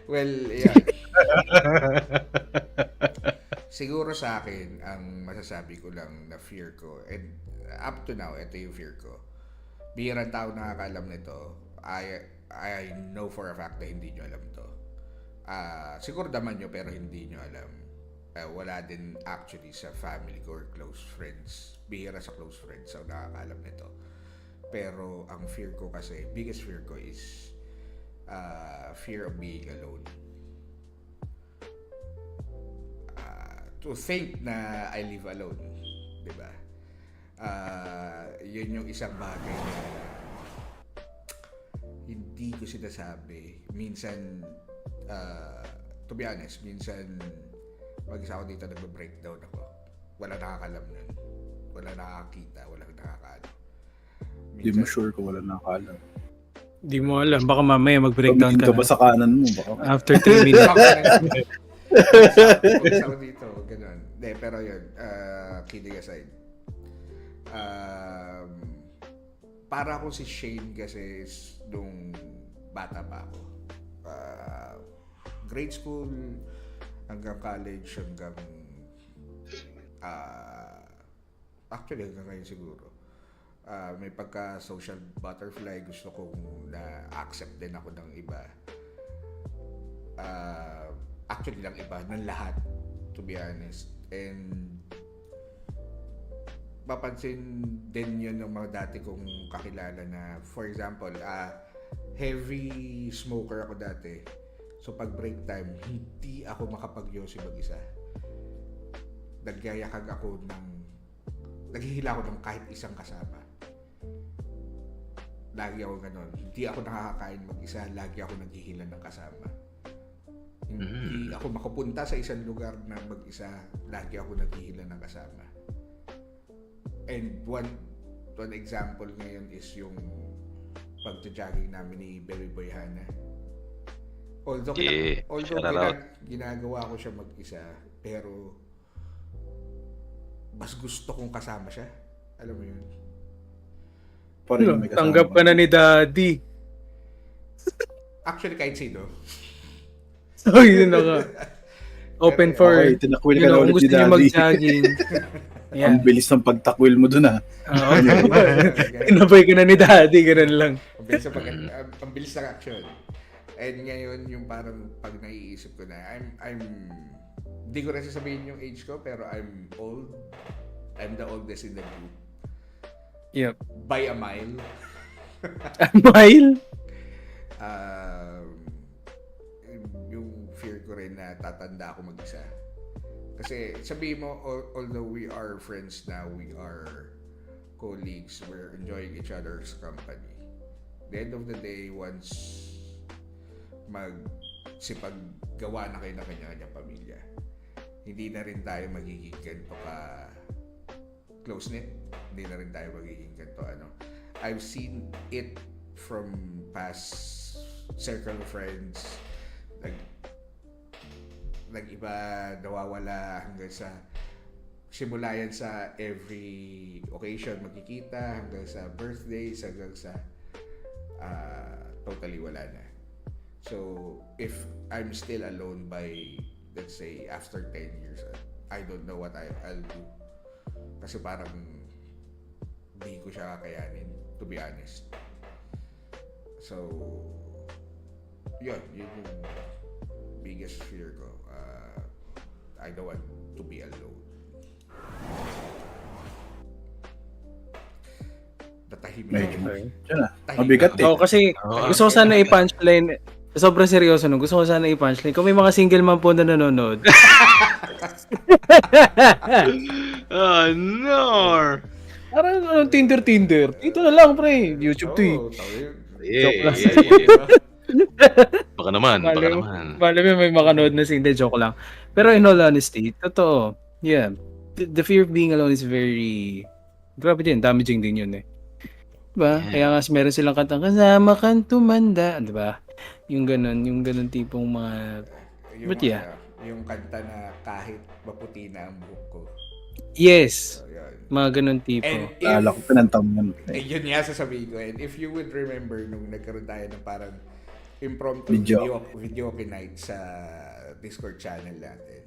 Well, yeah. Siguro sa akin, ang masasabi ko lang na fear ko, and up to now, ito yung fear ko. Bihirang tao nakakaalam nito. I know for a fact na hindi nyo alam to. Siguro naman nyo pero hindi nyo alam. Wala din actually sa family ko or close friends. Bihira sa close friends ang nakakaalam nito. Pero ang fear ko kasi, biggest fear ko is fear of being alone. To think na I live alone, di ba? Yun yung isang bagay na hindi ko sinasabi. Minsan, to be honest, minsan mag-isa ako dito nagbe-breakdown ako. Wala nakakalam nun. Wala nakakita, wala nakakaano.
Hindi mo sure kung wala nakakaalam.
Hindi mo alam. Baka mamaya mag-breakdown ka
Tumingin ka ba
na.
sa kanan mo? Baka.
After 3 minutes.
Mag-isa ako dito, ganun. De, pero yun, kidding aside. Para akong si Shane kasi nung bata pa ako. Grade school, hanggang college, hanggang actually hanggang ngayon siguro. May pagka-social butterfly, gusto kong na-accept din ako ng iba. Actually lang iba, ng lahat, to be honest. And papansin din yun ng mga dati kong kakilala na, for example, heavy smoker ako dati. So pag break time, hindi ako makapag-yosi mag-isa. Naghihila ako ng kahit isang kasama. Lagi ako ganun. Hindi ako nakakakain mag-isa, lagi ako naghihila ng kasama. Hindi ako makapunta sa isang lugar na mag-isa, lagi ako naghihila ng kasama. And one example ngayon is yung pagja-jogging namin ni Baby Boy Hana. Although ginagawa ko siya mag-isa, pero mas gusto kong kasama siya. Alam mo yun?
Tanggap ka na ni Daddy.
Actually, kahit sino.
So, yun na ka. Open for,
Okay, tinakwil ka na
kung
ulit
gusto
ni
niyo
Daddy.
mag-jogging.
Ang bilis ng pagtakwil mo dun
Kinabay ka na ni Daddy, ganun lang.
Ang bilis ng action. And ngayon, yung parang pag naiisip ko na, hindi ko rin sasabihin yung age ko, pero I'm old. I'm the oldest in the group.
Yep.
By a mile.
A mile?
Yung fear ko rin na tatanda ako mag-isa. Kasi sabihin mo, although we are friends now, we are colleagues, we're enjoying each other's company. The end of the day, once magsipaggawa na kayo ng kanya-kanyang pamilya, hindi na rin tayo magiging ganito ka close-knit. Hindi na rin tayo magiging ganito I've seen it from past circle of friends. Nag-iba, nawawala hanggang sa simula yan sa every occasion magkikita, hanggang sa birthdays, hanggang sa totally wala na. So, if I'm still alone by, let's say, after 10 years, I don't know what I'll do. Kasi parang hindi ko siya kakayanin, to be honest. So, yun yung biggest fear ko. I don't want to be alone. Natahimik ako.
Diyan na. Mabigat eh.
Kasi gusto ko sana i-punchline. Sobrang seryoso no. Gusto ko sana i-punchline. Kung may mga single man po na nanonood.
Oh, no!
Parang Tinder. Dito na lang, pre. YouTube to eh. Joke lang.
Baka naman.
Malam mo may makanood na single, joke lang. Pero in all honesty, totoo. Yeah. The fear of being alone is very... Grabe din, damaging din yun eh. Diba?
Yeah.
Kaya nga meron silang kantang kasama kang tumanda. Diba? Yung ganun tipong mga...
Yung,
But yeah.
Yung kanta na kahit maputi na ang buhok ko.
Yes!
So, yun.
Mga ganun tipo.
And
Kala ko pinantam yun.
yun nga sasabihin ko. And if you would remember nung nagkaroon tayo ng parang impromptu
Video.
video night sa Discord channel natin.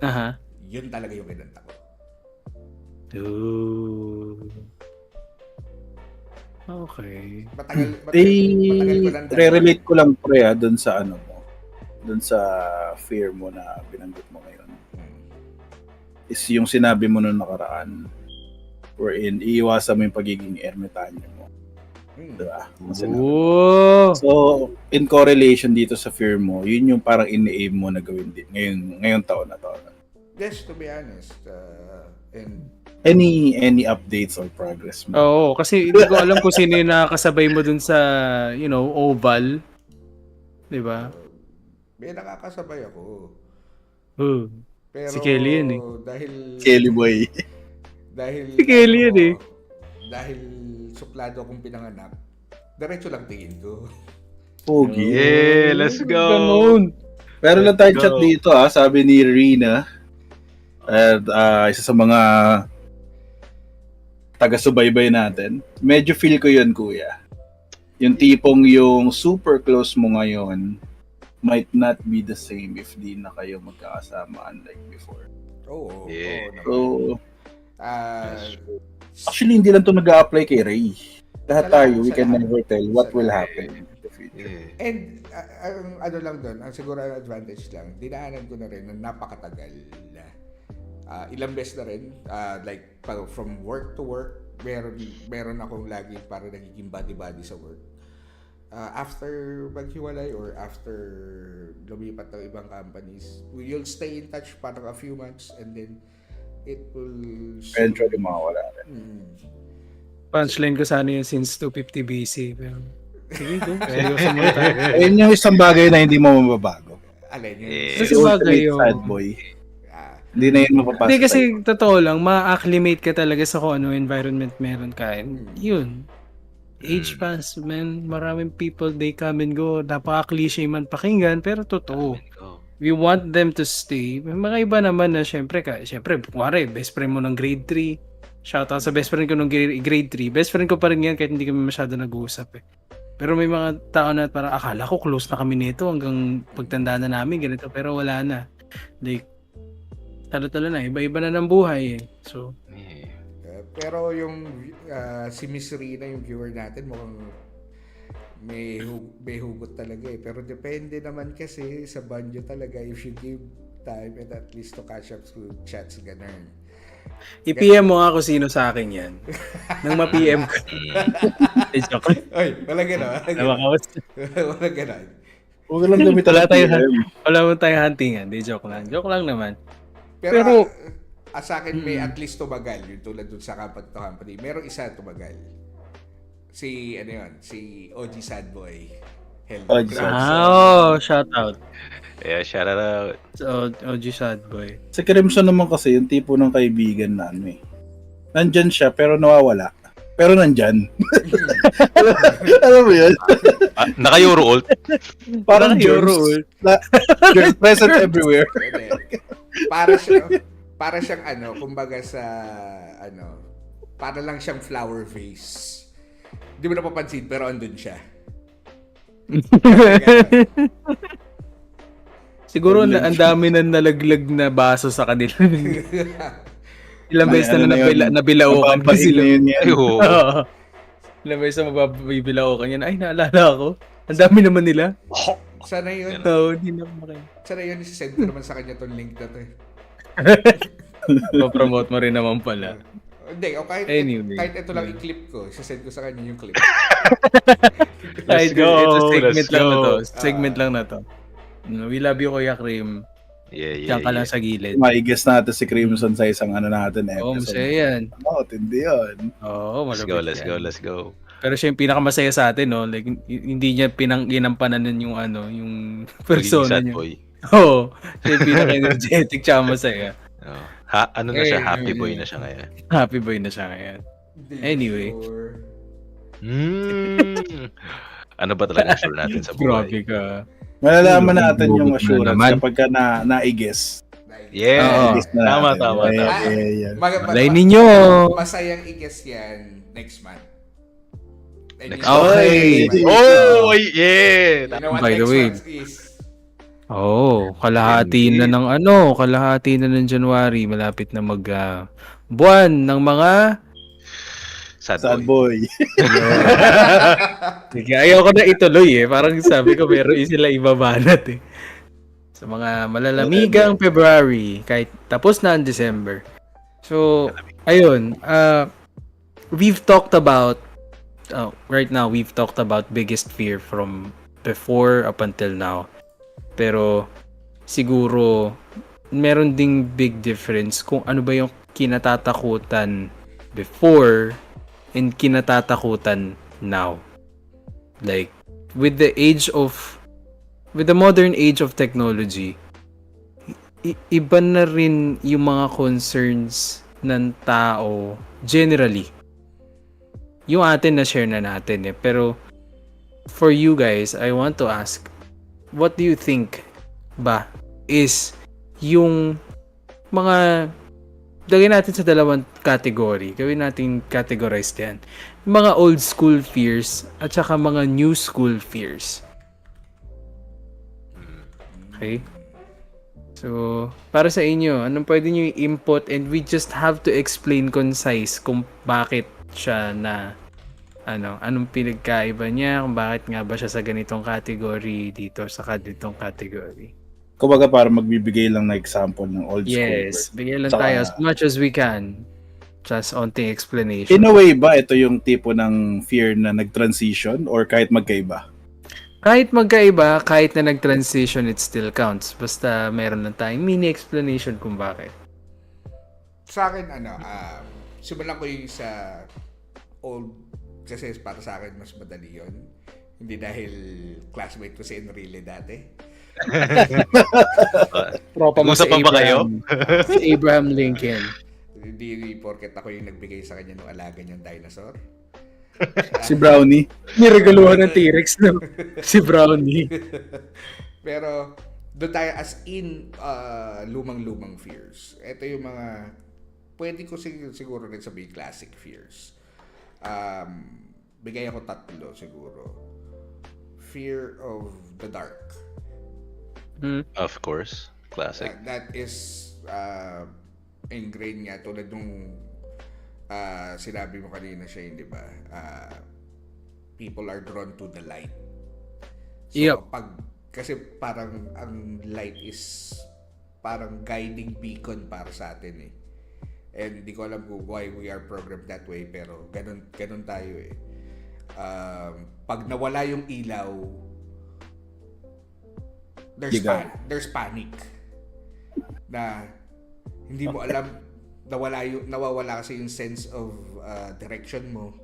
Aha.
Yun talaga yung kinanta ko.
Ooh. Okay.
Matagal ko nang
Re-relate ko lang pre doon sa ano mo. Doon sa fear mo na binanggit mo ngayon. Is yung sinabi mo nung nakaraan wherein iiwasan mo yung pagiging ermitanyo mo. Diba?
Oh.
So, in correlation dito sa fear mo, yun yung parang ini-aim mo na gawin din ngayon taon na to.
Yes, to be honest. And
Any updates or progress mo?
Oo, kasi hindi ko alam kung sino yung nakakasabay mo dun sa, oval. 'Di ba?
may nakakasabay ako. Pero,
Si Kelly yun eh.
Dahil
Kelly boy.
Dahil
Si Kelly yun eh.
Dahil suplado akong pinanganak, diretso lang tingin ko.
Pogi.
Yeah, let's go.
Ganun.
Pero lang tayo
Go.
chat dito sabi ni Rina. At isa sa mga taga-subaybay natin. Medyo feel ko yun, kuya. Yung tipong yung super close mo ngayon might not be the same if di na kayo magkakasama unlike before.
Oo.
Yeah.
So,
Ah,
actually, hindi lang to nag-a-apply kay Ray. Lahat
Sa lahat,
tayo, we
sa
can
lahat.
never tell what
Sa
will
lahat.
happen in the future.
Yeah.
and ang ano lang doon, ang siguro ang advantage lang, dinaanan ko na rin na napakatagal na. Ilang beses na rin, like from work to work, meron akong lagi para nagiging buddy-buddy sa work. After maghiwalay or after lumipat ng ibang companies, you'll stay in touch parang a few months and then it will
Eventually, mawawala rin.
Punchline ko sana yun since 250 BC. Pero, sige, go. Seryoso muna tayo.
Ayun yung isang bagay na hindi mo mababago.
Alin yun?
Yeah.
Kasi
The
bagay
ultimate
yun.
sad boy.
Ah,
Hindi na yun mapapasa.
Hindi kasi totoo lang, ma-acclimate ka talaga sa kung ano environment meron ka. And yun. Age pass, man. Maraming people, they come and go. Napaka-cliche man pakinggan, pero totoo.
Go.
We want them to stay. May mga iba naman na syempre, kuwari, best friend mo ng grade 3. Shoutout sa best friend ko ng grade 3. Best friend ko pa rin yan kahit hindi kami masyado nag-uusap eh. Pero may mga tao na parang akala ko close na kami nito hanggang pagtanda na namin ganito, pero wala na. Like, talo-talo na, iba-iba na ng buhay eh. So,
Yeah.
pero yung si Miss Rina, yung viewer natin, mukhang may hugot talaga eh. Pero depende naman kasi sa banjo talaga if you give time and at least to catch up through chats, ganun.
i-PM mo nga kung sino sa akin yan. Nang ma-PM ko. Eh, joke.
Ay, wala gano'n. Wala gano'n.
Huwag lang gamitin
Wala tayo,
PM.
wala mo tayong huntingan. Di, joke lang. Joke lang naman.
Pero sa akin may at least tumagal. Yung tulad dun sa company to company. Merong isa tumagal. Si OG Sadboy.
OG Sad.
Shout out.
Yeah, shout out.
So, OG Sad Boy.
Si Crimson naman kasi yung tipo ng kaibigan na ano eh. Nandyan siya pero nawawala. Pero nandyan. Alam mo yun?
Naka-Euro ult.
Parang
Euro
germs. Germs present everywhere.
Para siyang kumbaga sa para lang siyang flower vase. Hindi mo napapansin pero andun siya.
Siguro ang dami na nalaglag na baso sa kanila. Ilang beses na nabilaukan pa sila.
Yun yan.
Ay, oo.
Oo. Ilang beses na mababilaukan yan. Ay, naalala ako. Ang dami naman nila.
Sana yun.
Oo, hindi na makain.
Sana yun, isi-send ko naman sa kanya tong link na to eh.
Pa-promote mo rin naman pala.
Hindi, o kahit ito lang i-clip ko, isi-send ko sa kanya yung clip.
Let's go. It's a segment
let's
lang na
go.
to. Segment lang na to. We love you, Kuya Krim.
Yeah.
Diyan ka lang sa gilid.
Maigis natin si Crimson sa isang natin
Oo,
episode.
masaya yan.
Oo, tindi yun.
Oo, malapit yan.
Let's go.
Pero siya yung pinakamasaya sa atin, no? Like, hindi niya ginampanan yung yung persona
Sad
niya.
boy.
Oo. Siya yung pinaka-energetic tsaka masaya.
Oh. Ano na siya? Happy boy na siya ngayon.
Happy boy na siya ngayon. Anyway.
Sure.
Ano ba talaga sure natin sa
Grabe
buhay?
ka.
Malalaman natin yung
Hugot na
assurance
naman.
kapag ka na-i-guess.
Yeah.
Oo.
Na-i-guess na
Tama,
natin.
tama,
Yeah,
tama.
yeah, yeah.
Malay ninyo.
Masayang i-guess yan next month. And
Next
you know-
Okay.
Oh, yeah!
You know what
By the
next
way.
month is?
Oh, kalahati na
Indeed.
ng kalahati na ng January, malapit na buwan ng mga
Sad boy.
Sige, ayaw ko na ituloy parang sabi ko meron sila ibabanat sa mga malalamigang February kahit tapos na ang December. So, ayun, we've talked about right now we've talked about biggest fear from before up until now. Pero siguro meron ding big difference kung ano ba yung kinatatakutan before and kinatatakutan now. Like with the modern age of technology, iba na rin yung mga concerns ng tao generally. Yung atin na share na natin pero for you guys, I want to ask, what do you think ba is yung mga lagay natin sa dalawang category, gawin natin categorized yan, yung mga old school fears at saka mga new school fears. Okay, so para sa inyo, anong pwede nyo i-input, and we just have to explain concise kung bakit siya na anong pinagkaiba niya, kung bakit nga ba siya sa ganitong category dito sa ganitong category.
Kumbaga para magbibigay lang na example ng old school.
Yes, bigyan lang
Saka-
tayo as much as we can. Just onting explanation.
In a way ba, ito yung tipo ng fear na nag-transition or kahit magkaiba?
Kahit magkaiba, kahit na nag-transition, it still counts. Basta meron lang tayong mini explanation kung bakit.
Sa akin, simulan ko yung sa old, kasi para sa akin mas madali yun. Hindi dahil classmate ko si Enrile dati.
Tropa mo
Nag-usap pa ba kayo?
Si Abraham Lincoln.
Hindi porket ako yung nagbigay sa kanya ng alaga niyang dinosaur.
Si Brownie?
Niregaluhan ng T-Rex na si Brownie.
Pero doon tayo as in lumang-lumang fears. Ito yung mga pwede ko siguro rin sabihin classic fears. Bigay ako 3 siguro. Fear of the dark.
Of course. Classic.
That is ingrained nga tulad nung sinabi mo kanina siya, di ba? People are drawn to the light. So
Yep.
kasi parang ang light is parang guiding beacon para sa atin And di ko alam kung why we are programmed that way, pero ganun tayo pag nawala yung ilaw, there's panic na hindi mo alam, nawawala kasi yung sense of direction mo,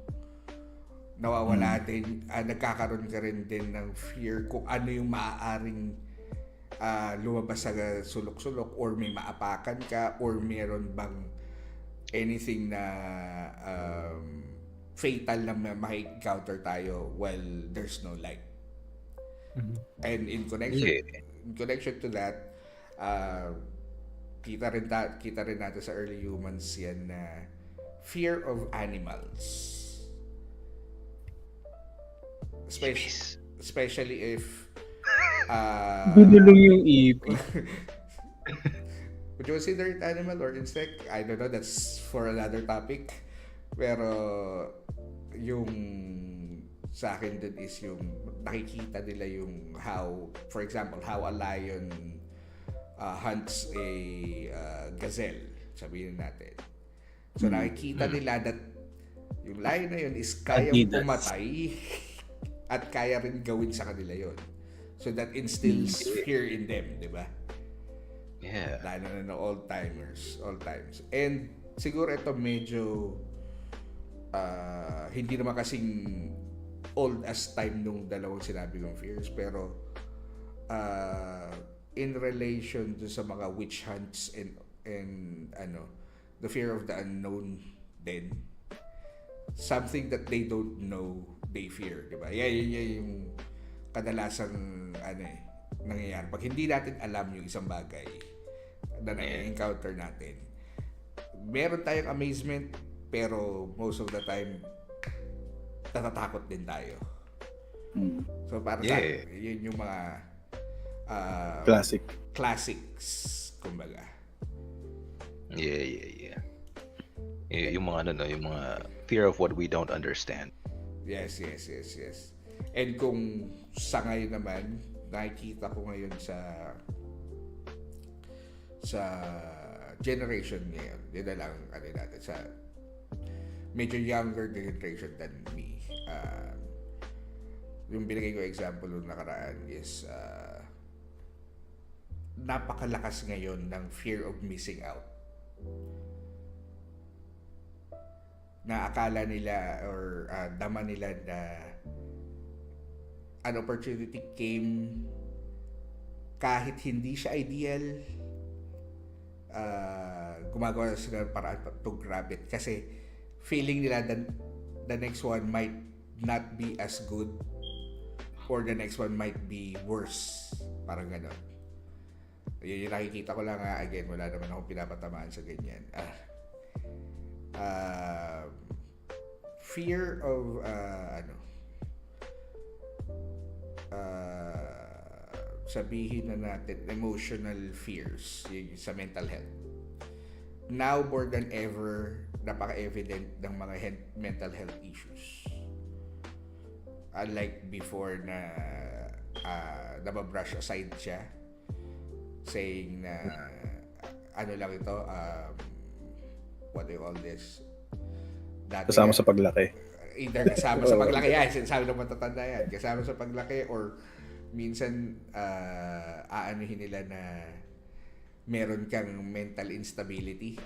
nawawala din, nagkakaroon ka rin din ng fear kung ano yung maaaring lumabas sa sulok-sulok, or may maapakan ka, or meron bang anything na fatal na maki-encounter tayo while there's no light. And in connection to that, kita rin natin sa early humans yan na fear of animals. Especially if
Binulong yung ipis.
would you consider it animal or insect? I don't know, that's for another topic. Pero yung sa akin din is yung nakikita nila yung for example, how a lion hunts a gazelle, sabihin natin. So nakikita nila that yung lion na yun is kayang pumatay at kaya rin gawin sa kanila yun. So that instills fear in them, di ba?
Yeah.
Lalo na all times. And siguro ito medyo hindi naman kasing old as time nung dalawang sinabi kong fears, pero in relation to sa mga witch hunts and the fear of the unknown din. something that they don't know, they fear, di ba? Yan yung kadalasang nangyayari. Pag hindi natin alam yung isang bagay na na-encounter natin, meron tayong amazement, pero most of the time, natatakot din tayo. So, para sa yun yung mga classics, kumbaga.
Yeah. Yung mga yung mga fear of what we don't understand.
Yes. And kung sa ngayon naman, nakikita ko ngayon sa generation ngayon, yun na lang natin, sa medyo younger generation than me. Yung binigay ko example nung nakaraan is napakalakas ngayon ng fear of missing out. Na akala nila or dama nila na an opportunity came kahit hindi siya ideal, gumagawa sila ng paraan to grab it kasi feeling nila that the next one might not be as good or the next one might be worse, parang gano'n. Yun yung nakikita ko lang again, wala naman akong pinapatamaan sa ganyan. Fear of sabihin na natin emotional fears, yun sa mental health. Now more than ever, napaka-evident ng mga mental health issues. Unlike before na nababrush aside siya, saying na lang ito, what do you call this? Dati,
kasama sa paglaki.
Either kasama sa paglaki, yan, sinasabi ng matatanda yan, kasama sa paglaki, or minsan aanuhin nila na meron kang mental instability.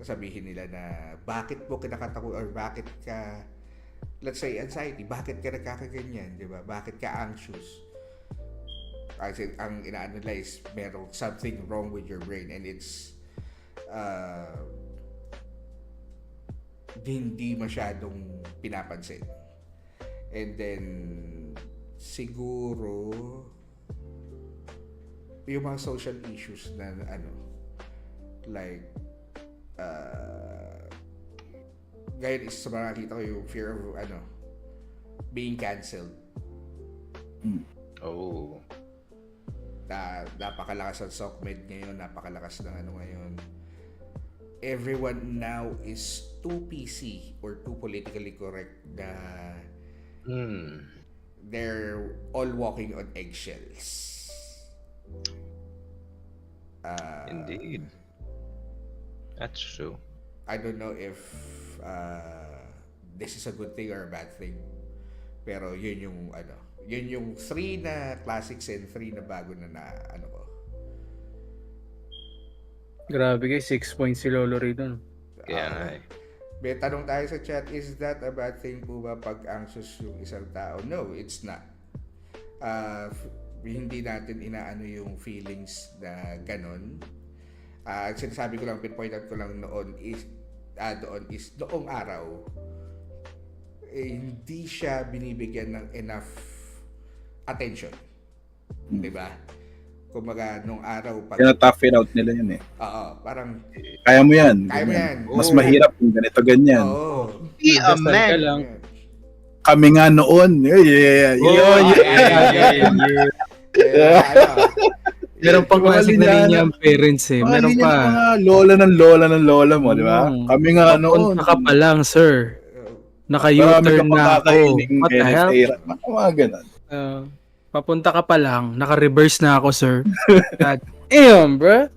Sabihin nila na bakit mo kinakatakot or bakit ka, let's say anxiety, bakit ka nagkakaganyan, di ba? Bakit ka anxious? Kasi ang inaano nila is merong something wrong with your brain, and it's hindi masyadong pinapansin. And then siguro yung mga social issues na like ngayon is sa mga nakita ko yung fear of being cancelled.
Oh.
Napakalakas ng SOCMED ngayon, napakalakas ng ngayon. Everyone now is too PC or too politically correct na they're all walking on eggshells.
Indeed. That's true.
I don't know if this is a good thing or a bad thing. Pero yun yung yun yung 3 na classics and 3 na bago na ko.
Grabe guys, 6 points si Lolo Ray doon.
Kaya
May tanong tayo sa chat, is that a bad thing po ba pag anxious yung isang tao? No, it's not. Hindi natin inaano yung feelings na ganon. Sinasabi ko lang, pinpoint out ko lang noong araw, hindi siya binibigyan ng enough attention. Diba? Kumbaga, nung araw...
Tough it out nila yun
Oo, parang...
Kaya mo yan.
Kaya mo yan.
Mas mahirap kung ganito, ganyan.
Oo.
be a man.
Lang.
Kami nga noon. Yeah.
Meron pang classic na linya ang parents eh. Meron pa.
Mga lola mo, di ba? Kami nga noon.
Papunta ka pa lang, sir. Naka-U-turn na ako. What the hell?
Mga ganun.
Papunta ka pa lang, naka-reverse na ako, sir. Damn, bro.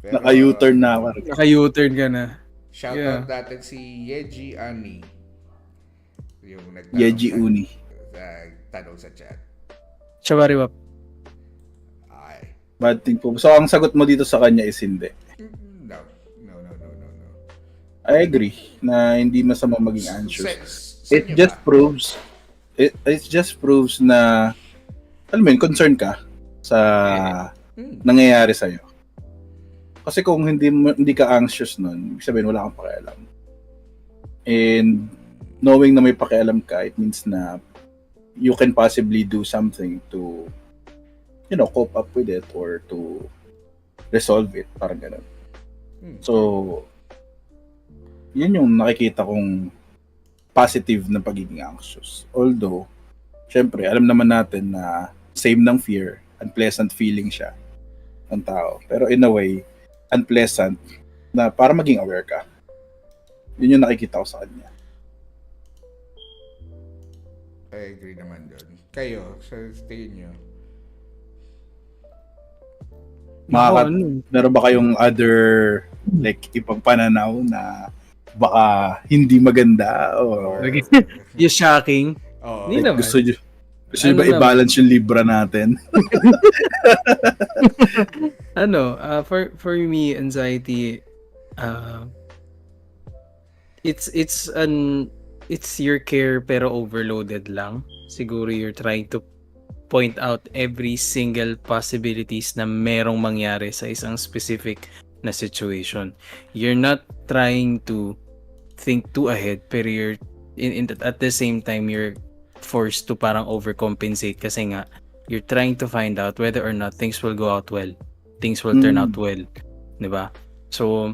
Naka-U-turn na ako.
Naka-U-turn ka na.
Shoutout natin si Yeji Ani. Yung
Yeji Uni.
Tanong sa chat.
Chabariwap.
Ay.
Bad thing po. So, ang sagot mo dito sa kanya is hindi.
No.
I agree na hindi masama maging anxious. It just proves na alam mo yun, concern ka sa nangyayari sa'yo. Kasi kung hindi ka anxious nun, ibig sabihin wala kang pakialam. And knowing na may pakialam ka, it means na you can possibly do something to, cope up with it or to resolve it, parang ganun. So, yun yung nakikita kong positive na pagiging anxious. Although, syempre, alam naman natin na same ng fear, unpleasant feeling siya ng tao. Pero in a way, unpleasant na para maging aware ka. Yun yung nakikita ko sa kanya.
I agree naman doon. Kayo, sa tingin nyo?
Meron ba kayong other like ibang pananaw na baka hindi maganda or
Yung shocking.
Oo.
Hindi naman.
gusto nyo
Ano
ba
naman?
i-balance yung libra natin?
For me, anxiety, it's your care pero overloaded lang. Siguro you're trying to point out every single possibilities na merong mangyari sa isang specific na situation. You're not trying to think too ahead, pero you're at the same time you're forced to parang overcompensate kasi nga you're trying to find out whether or not things will go out well. Things will turn out well. 'Di ba? So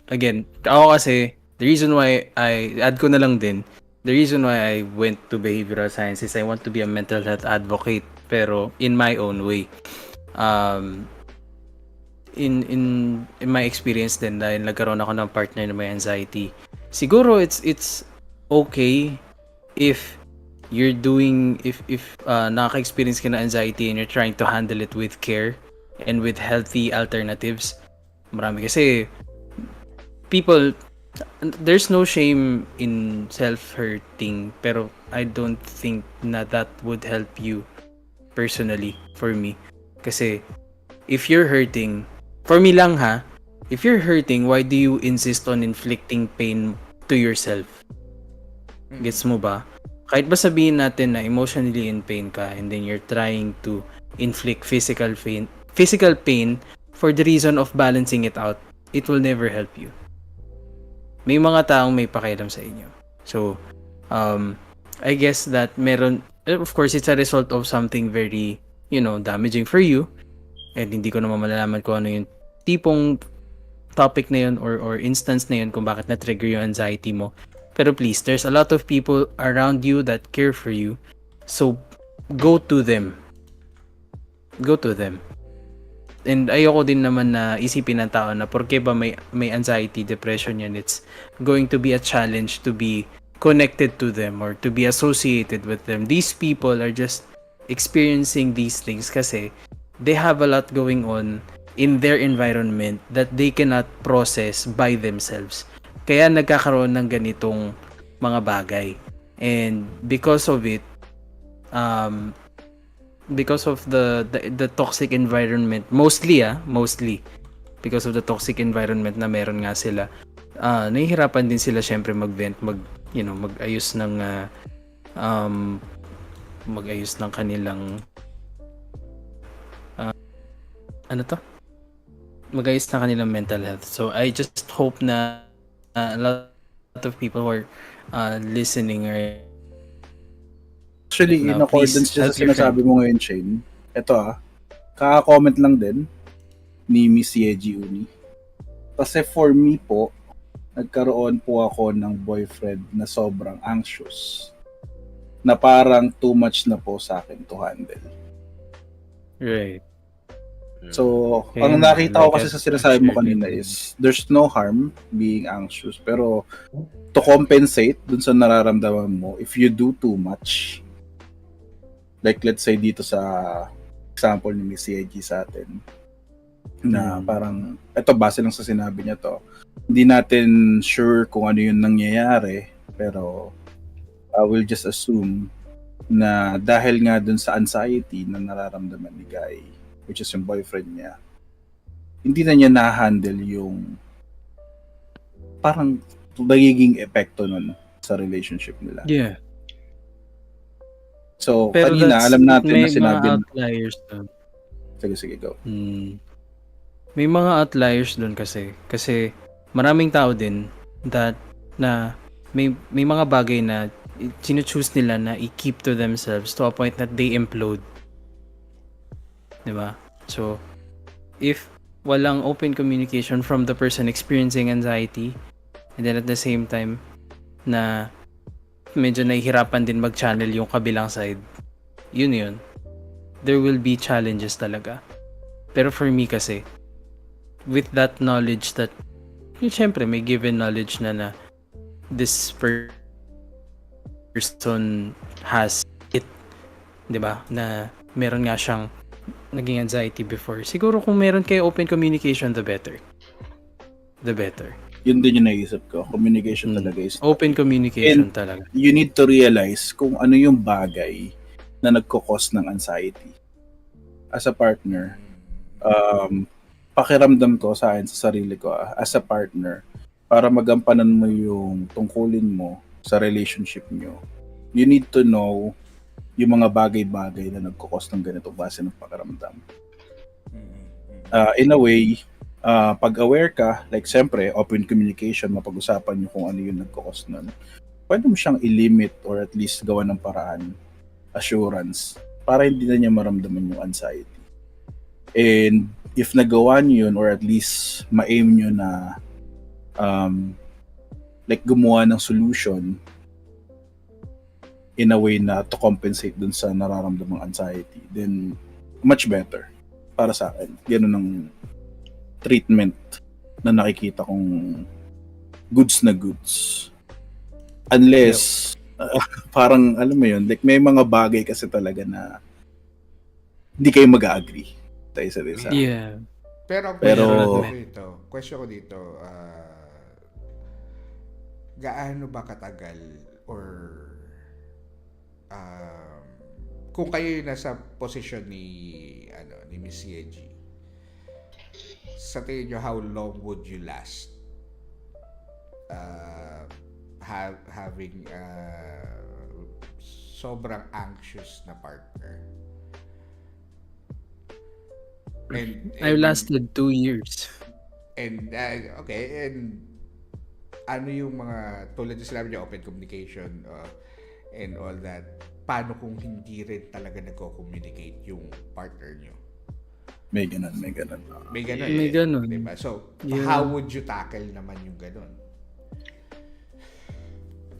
again, ako kasi the reason why I add ko na lang din, the reason why I went to behavioral science is I want to be a mental health advocate pero in my own way. In my experience din dahil nagkaroon ako ng partner na may anxiety. Siguro it's okay if you're doing if nakaka-experience ka na anxiety and you're trying to handle it with care and with healthy alternatives. Marami kasi people, there's no shame in self-hurting pero I don't think na that would help you personally for me. Kasi if you're hurting, for me lang ha, if you're hurting, why do you insist on inflicting pain to yourself? Gets mo ba? Kahit ba sabihin natin na emotionally in pain ka and then you're trying to inflict physical pain for the reason of balancing it out, it will never help you. May mga taong may pakialam sa inyo. So, I guess that meron, of course, it's a result of something very, damaging for you. And hindi ko naman malalaman kung ano yung tipong topic na yun or instance na yun kung bakit na-trigger yung anxiety mo. Pero please, there's a lot of people around you that care for you. So, go to them. Go to them. And ayoko din naman na isipin ng tao na porke ba may anxiety, depression yan, it's going to be a challenge to be connected to them or to be associated with them. These people are just experiencing these things kasi they have a lot going on in their environment that they cannot process by themselves. Kaya nagkakaroon ng ganitong mga bagay. And because of it, because of the toxic environment, mostly because of the toxic environment na meron nga sila, nahihirapan din sila syempre mag-vent, mag-ayos ng kanilang mag-ayos ng kanilang mental health. So I just hope na a lot of people who are listening are
actually in accordance sa sinasabi mo ngayon, Shane. Ito kaka-comment lang din ni Miss Yeji Uni. Kasi for me po, nagkaroon po ako ng boyfriend na sobrang anxious. Na parang too much na po sa akin to handle.
right.
So,
Okay,
ang nakita ko
like
kasi sa sinasabi mo kanina is there's no harm being anxious. Pero to compensate dun sa nararamdaman mo, if you do too much, like let's say dito sa example ni Miss Yeji sa atin, na parang, eto base lang sa sinabi niya to, hindi natin sure kung ano yung nangyayari, pero we'll just assume na dahil nga dun sa anxiety na nararamdaman ni Guy, which is yung boyfriend niya, hindi na niya na-handle yung parang nagiging epekto nun sa relationship nila.
Yeah.
So,
Pero
kanina, alam natin na
may
sinabi
mga outliers doon.
Sige, go.
May mga outliers doon kasi maraming tao din that na may mga bagay na sino-choose nila na i-keep to themselves to a point that they implode. Diba? So, if walang open communication from the person experiencing anxiety, and then at the same time, na medyo nahihirapan din mag-channel yung kabilang side, yun. There will be challenges talaga. Pero for me kasi, with that knowledge that, syempre may given knowledge na this person has it, 'di ba? Na meron nga siyang naging anxiety before. Siguro kung meron kayo open communication, the better.
Yun din yung naisip ko. Communication talaga is
Open communication talaga.
you need to realize kung ano yung bagay na nagko-cause ng anxiety. As a partner, pakiramdam ko sa akin, sa sarili ko, as a partner, para magampanan mo yung tungkulin mo sa relationship nyo, you need to know yung mga bagay-bagay na nagko-cause ng ganitong klase ng pakiramdam. In a way, pag aware ka, like siyempre, open communication, mapag-usapan nyo kung ano yung nagko-cause nun, pwede mo siyang i-limit or at least gawa ng paraan, assurance, para hindi na niya maramdaman yung anxiety. And if nagawa nyo yun or at least ma-aim nyo na like gumawa ng solution in a way na to compensate dun sa nararamdamang anxiety, then much better para sa akin. Ganun ang treatment na nakikita kong goods na goods. Unless parang alam mo yun, like may mga bagay kasi talaga na hindi kayo mag-agree tayo sa isa.
Yeah.
Pero
Pero-
question ko dito, gaano ba katagal or kung kayo yung nasa posisyon ni Miss Yeji, sa tingin nyo, how long would you last having sobrang anxious na partner? And
I lasted 2 years.
And okay, and ano yung mga tulad ng sinabi niyo, open communication and all that, paano kung hindi rin talaga nagko-communicate yung partner niyo?
May ganun.
May ganun.
May ganun.
Diba? So,
Yeah.
how would you tackle naman yung ganun?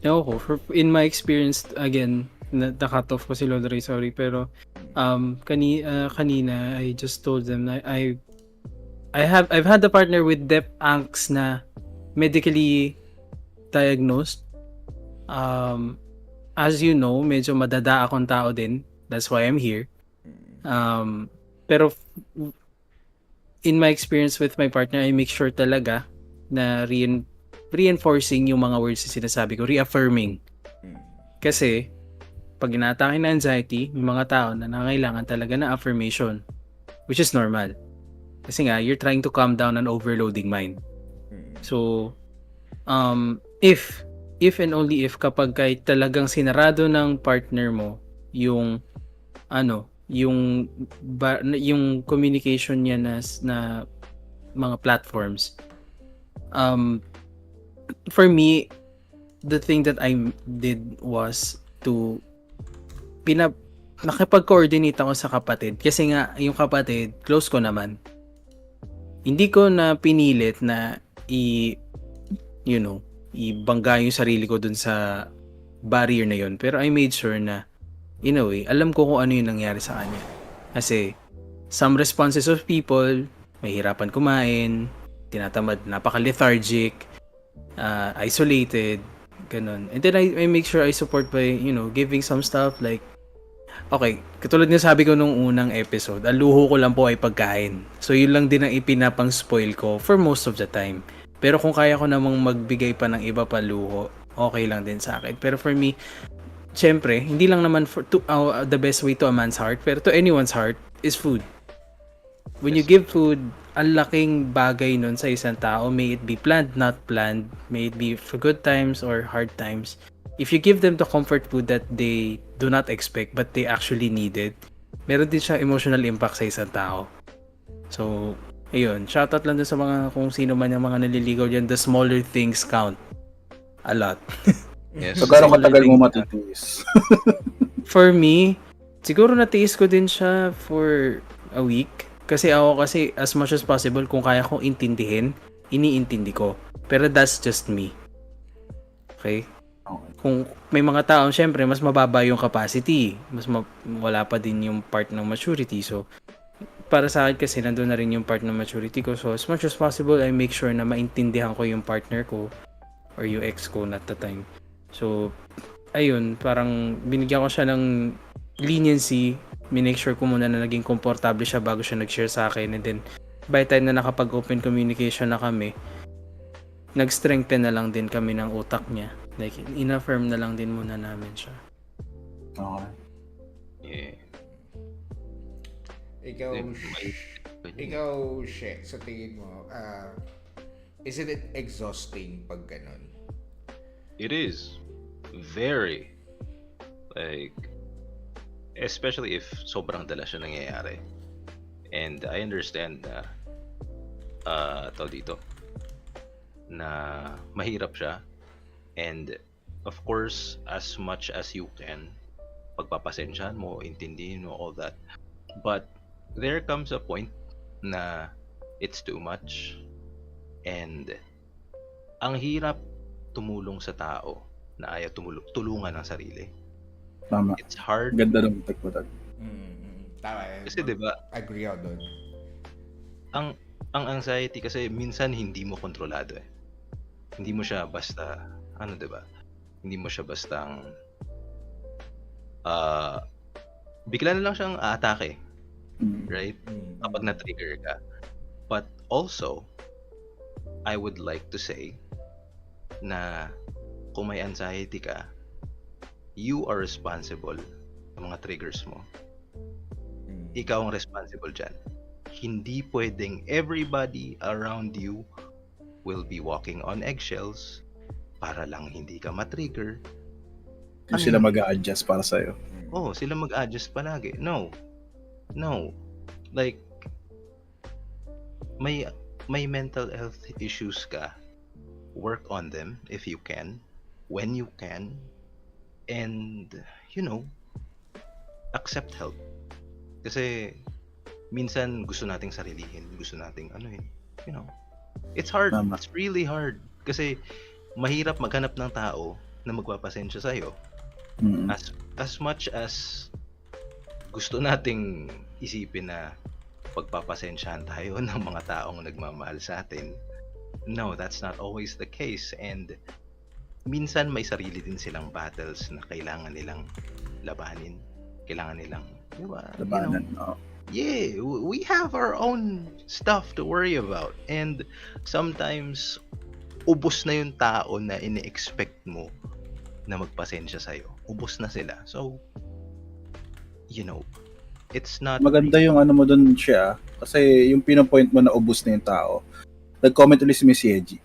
Ewan ko, in my experience, again, na-cut off ko si Lodre, sorry, pero kanina, I just told them na I've had a partner with depth angst na medically diagnosed. As you know, medyo madada akong tao din. That's why I'm here. Pero in my experience with my partner, I make sure talaga na reinforcing yung mga words na sinasabi ko, reaffirming. Kasi pag inaatake na anxiety, may mga tao na nangangailangan talaga na affirmation, which is normal. Kasi nga, you're trying to calm down an overloading mind. So, if and only if kapag kahit talagang sinarado ng partner mo yung yung communication niya na mga platforms, for me, the thing that I did was to nakipag-coordinate ako sa kapatid kasi nga yung kapatid close ko naman. Hindi ko na pinilit na ibangga yung sarili ko dun sa barrier na yun, pero I made sure na in a way, alam ko kung ano yung nangyari sa kanya. Kasi some responses of people, mahirapan kumain, tinatamad, napaka-lethargic, isolated, ganun. And then I make sure I support by, giving some stuff like, okay, katulad nga sabi ko nung unang episode, ang luho ko lang po ay pagkain. So yun lang din ang ipinapang-spoil ko for most of the time. Pero kung kaya ko namang magbigay pa ng iba pa luho, okay lang din sa akin. Pero for me, syempre, hindi lang naman the best way to a man's heart, pero to anyone's heart is food. When you give food, ang laking bagay nun sa isang tao, may it be planned, not planned, may it be for good times or hard times. If you give them the comfort food that they do not expect but they actually needed, meron din siya emotional impact sa isang tao. So, ayun, shoutout lang dun sa mga kung sino man yung mga naliligaw dyan, the smaller things count. a lot.
Yes.
So, gano'ng katagal mo
Learning
matitiis?
For me, siguro natiis ko din siya for a week. Kasi as much as possible, kung kaya kong intindihin, iniintindi ko. Pero that's just me. Okay?
Okay.
Kung may mga tao, syempre, mas mababa yung capacity. Wala pa din yung part ng maturity. So, para sa akin kasi, nandun na rin yung part ng maturity ko. So, as much as possible, I make sure na maintindihan ko yung partner ko or yung ex ko at the time. So, ayun, parang binigyan ko siya ng leniency. Minake sure ko muna na naging komportable siya bago siya nag-share sa akin. And then, by the time na nakapag-open communication na kami, nag-strengthen na lang din kami ng utak niya. Like, in-affirm na lang din muna namin siya.
Okay.
Yeah.
Ikaw,
May-
ikaw, Shek, sa tingin mo, isn't it exhausting pag ganun?
It is very, like, especially if sobrang dala siya nangyayari. And I understand na dito na mahirap siya, and of course as much as you can pagpapasensyahan mo, intindihin mo all that, but there comes a point na it's too much, and ang hirap tumulong sa tao na ayaw tulungan ng sarili.
Tama.
It's hard
Ganda ng tagputag.
Tama yan.
kasi 'di ba
Agree ako doon.
ang anxiety kasi minsan hindi mo kontrolado eh. Hindi mo siya basta ano 'di ba? Hindi mo siya bastang bigla na lang siyang aatake, right? Kapag na-trigger ka. But also I would like to say na kung may anxiety ka, you are responsible sa mga triggers mo. Ikaw ang responsible dyan. Hindi pwedeng everybody around you will be walking on eggshells para lang hindi ka matrigger.
Yung sila mag-a-adjust para sa'yo.
Oh, sila mag-adjust palagi. No. Like, may mental health issues ka. Work on them if you can, when you can, and, accept help. Kasi, minsan gusto nating sarilihin, gusto nating it's hard.
Tama.
It's really hard. Kasi, mahirap maghanap ng tao na magpapasensya sa'yo. As much as gusto nating isipin na pagpapasensyahan tayo ng mga taong nagmamahal sa atin, no, that's not always the case. And minsan may sarili din silang battles na kailangan nilang labanin. Kailangan nilang, di ba?
Labanan.
Yeah, we have our own stuff to worry about. And sometimes, ubos na yung tao na ini-expect mo na magpasensya sa'yo. Ubos na sila. So, it's not...
Maganda yung ano mo dun siya. Kasi yung pinapoint mo na ubus na yung tao. Nag-comment ulit si Miss Yeji.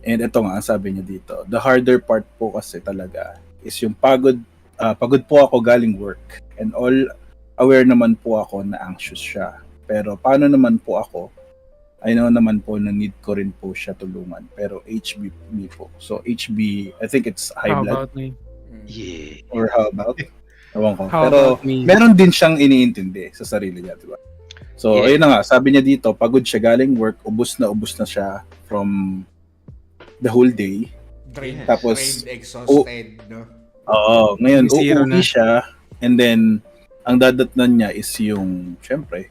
And ito nga, sabi niya dito, the harder part po kasi talaga is yung pagod po ako galing work. And all aware naman po ako na anxious siya. Pero paano naman po ako, I know naman po na need ko rin po siya tulungan. Pero HB po. So HB, I think it's high
How
blood.
about me?
Yeah.
Or how about? Ewan ko.
How
Pero
about me?
meron din siyang iniintindi sa sarili niya, di ba? So,
Yeah.
ayun na nga, sabi niya dito, pagod siya galing work, ubus na siya from the whole day.
Drained,
Tapos,
exhausted, no?
Oo, ngayon,
Zero
uuwi
na.
siya, and then, ang dadatnan niya is yung, syempre,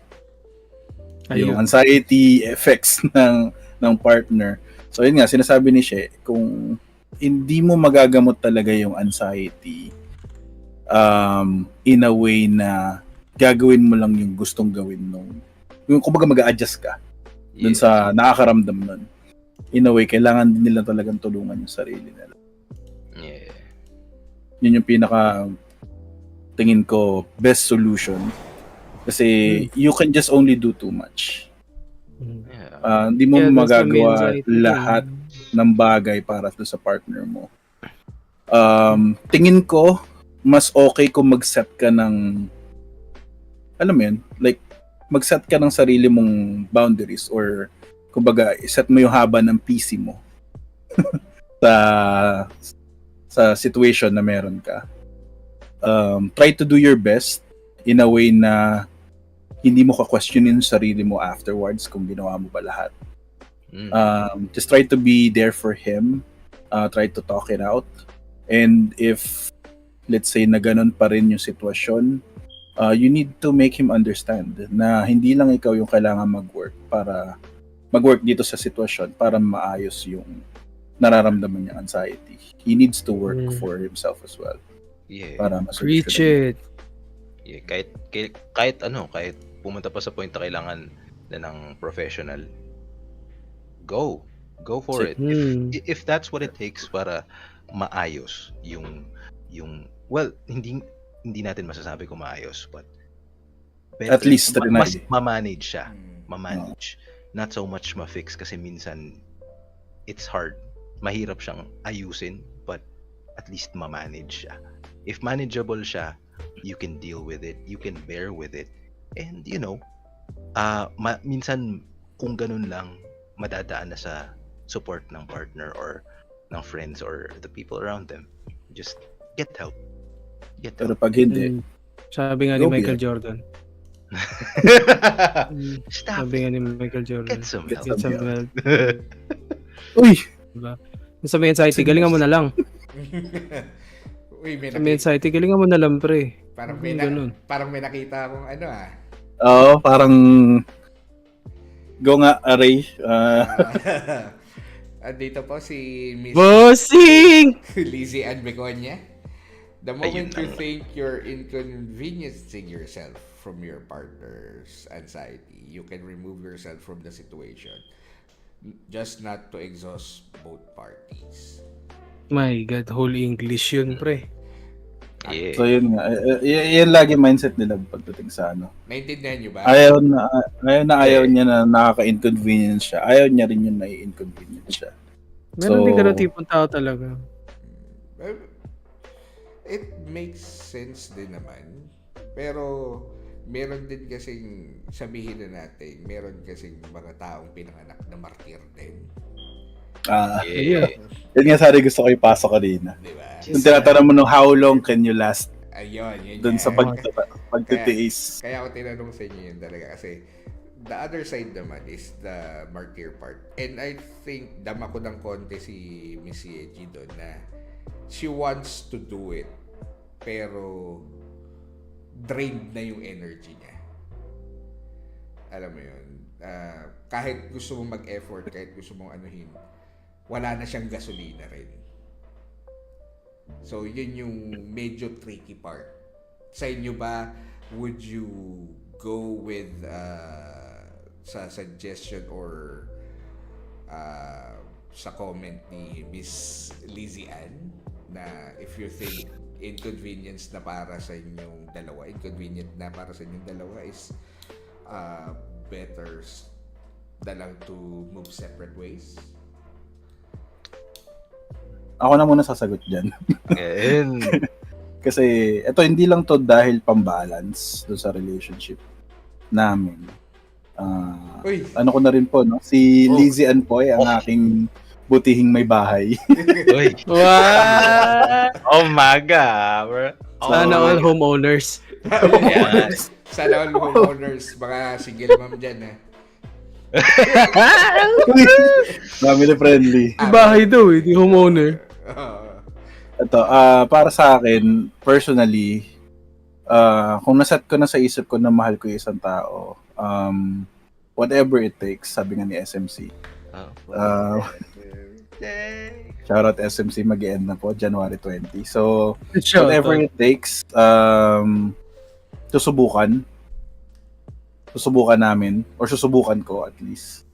yung
Ayun.
anxiety effects ng partner. So, yun nga, sinasabi ni She, kung hindi mo magagamot talaga yung anxiety, in a way na gagawin mo lang yung gustong gawin yung kumbaga mag-a-adjust ka dun sa nakakaramdam nun. In a way, kailangan din nila talagang tulungan yung sarili nila.
Yeah.
Yun yung pinaka tingin ko best solution. Kasi you can just only do too much.
Yeah.
Hindi mo
Yeah, that's the
magagawa
main anxiety
lahat
thing.
ng bagay para sa partner mo. Tingin ko, mas okay kung mag-set ka ng, alam mo yun, like, mag-set ka ng sarili mong boundaries or, kumbaga, set mo yung haba ng PC mo. sa situation na meron ka. Try to do your best in a way na hindi mo ka-questionin yung sarili mo afterwards kung ginawa mo ba lahat. Just try to be there for him. Try to talk it out. And if, let's say, na ganun pa rin yung sitwasyon, you need to make him understand na hindi lang ikaw yung kailangan mag-work dito sa sitwasyon para maayos yung nararamdaman niya anxiety. He needs to work for himself as well.
Yeah.
Para
Preach it.
Yeah, kahit pumunta pa sa point na kailangan na ng professional, go for it. If that's what it takes para maayos yung well, hindi natin masasabi kung maayos, but better,
at least
mas ma-manage siya. Ma-manage. Not so much ma-fix kasi minsan it's hard. Mahirap siyang ayusin, but at least ma-manage siya. If manageable siya, you can deal with it, you can bear with it. And minsan kung ganun lang, madadaan na sa support ng partner or ng friends or the people around them. Just get help.
Pero pag hindi,
sabi nga ni
go
Michael
beyond.
Jordan.
Stop.
Sabi nga ni Michael Jordan.
Get some help.
Get some help.
Uy!
Diba? Sa may anxiety, galingan mo na lang.
Uy,
Sa may anxiety, galingan mo na lang, pre.
parang may nakita akong
Oo, parang go nga, Aray.
Andito po si Miss
Bossing!
Lizzie Ann Begonia. The moment you
lang.
think you're inconveniencing yourself from your partner's anxiety, you can remove yourself from the situation. Just not to exhaust both parties.
My God, whole English yun, pre.
Yeah.
So yun nga, yan lagi mindset nila pagdating sa ano.
Naintindihan nyo ba?
Ayaw niya na nakaka-inconvenience siya. Ayaw niya rin yung nai-inconvenience siya.
Meron din ganun tipong tao talaga.
It makes sense din naman. Pero meron din kasing sabihin na natin, meron kasing mga taong pinanganak na martir din.
Yeah.
Yun nga sana gusto ko ipasok kanina.
Diba?
Kung tinatanong mo nung how long can you last
Ayun, yun
dun
yan.
sa pagtitiis.
Kaya ako tinanong sa inyo yun talaga kasi the other side naman is the martyr part. And I think dama ko ng konti si Miss Yeji doon na she wants to do it pero drained na yung energy niya. Alam mo yun. Kahit gusto mong mag-effort, kahit gusto mong anuhin, wala na siyang gasolina rin. So, yun yung medyo tricky part. Sa inyo ba, would you go with sa suggestion or sa comment ni Miss Lizzie Ann na if you think inconvenience na para sa inyong dalawa, inconvenient na para sa inyong dalawa is better na lang to move separate ways?
Ako na muna sasagot dyan.
And
Kasi ito hindi lang to dahil pambalance doon sa relationship namin.
Uy!
Ano ko na rin po, no? Si Lizzie Ann po ay ang aking butihing may bahay.
uy,
Wow!
umaga.
Sana all homeowners.
Yeah.
Sana all homeowners, mga single mom dyan
Family friendly.
Bahay daw eh, di homeowner.
Ito, para sa akin, personally, kung naset ko na sa isip ko na mahal ko yung isang tao, whatever it takes, sabi nga ni SMC. Shoutout SMC, mag-end na po, January 20. So, whatever it takes, susubukan namin, or susubukan ko at least.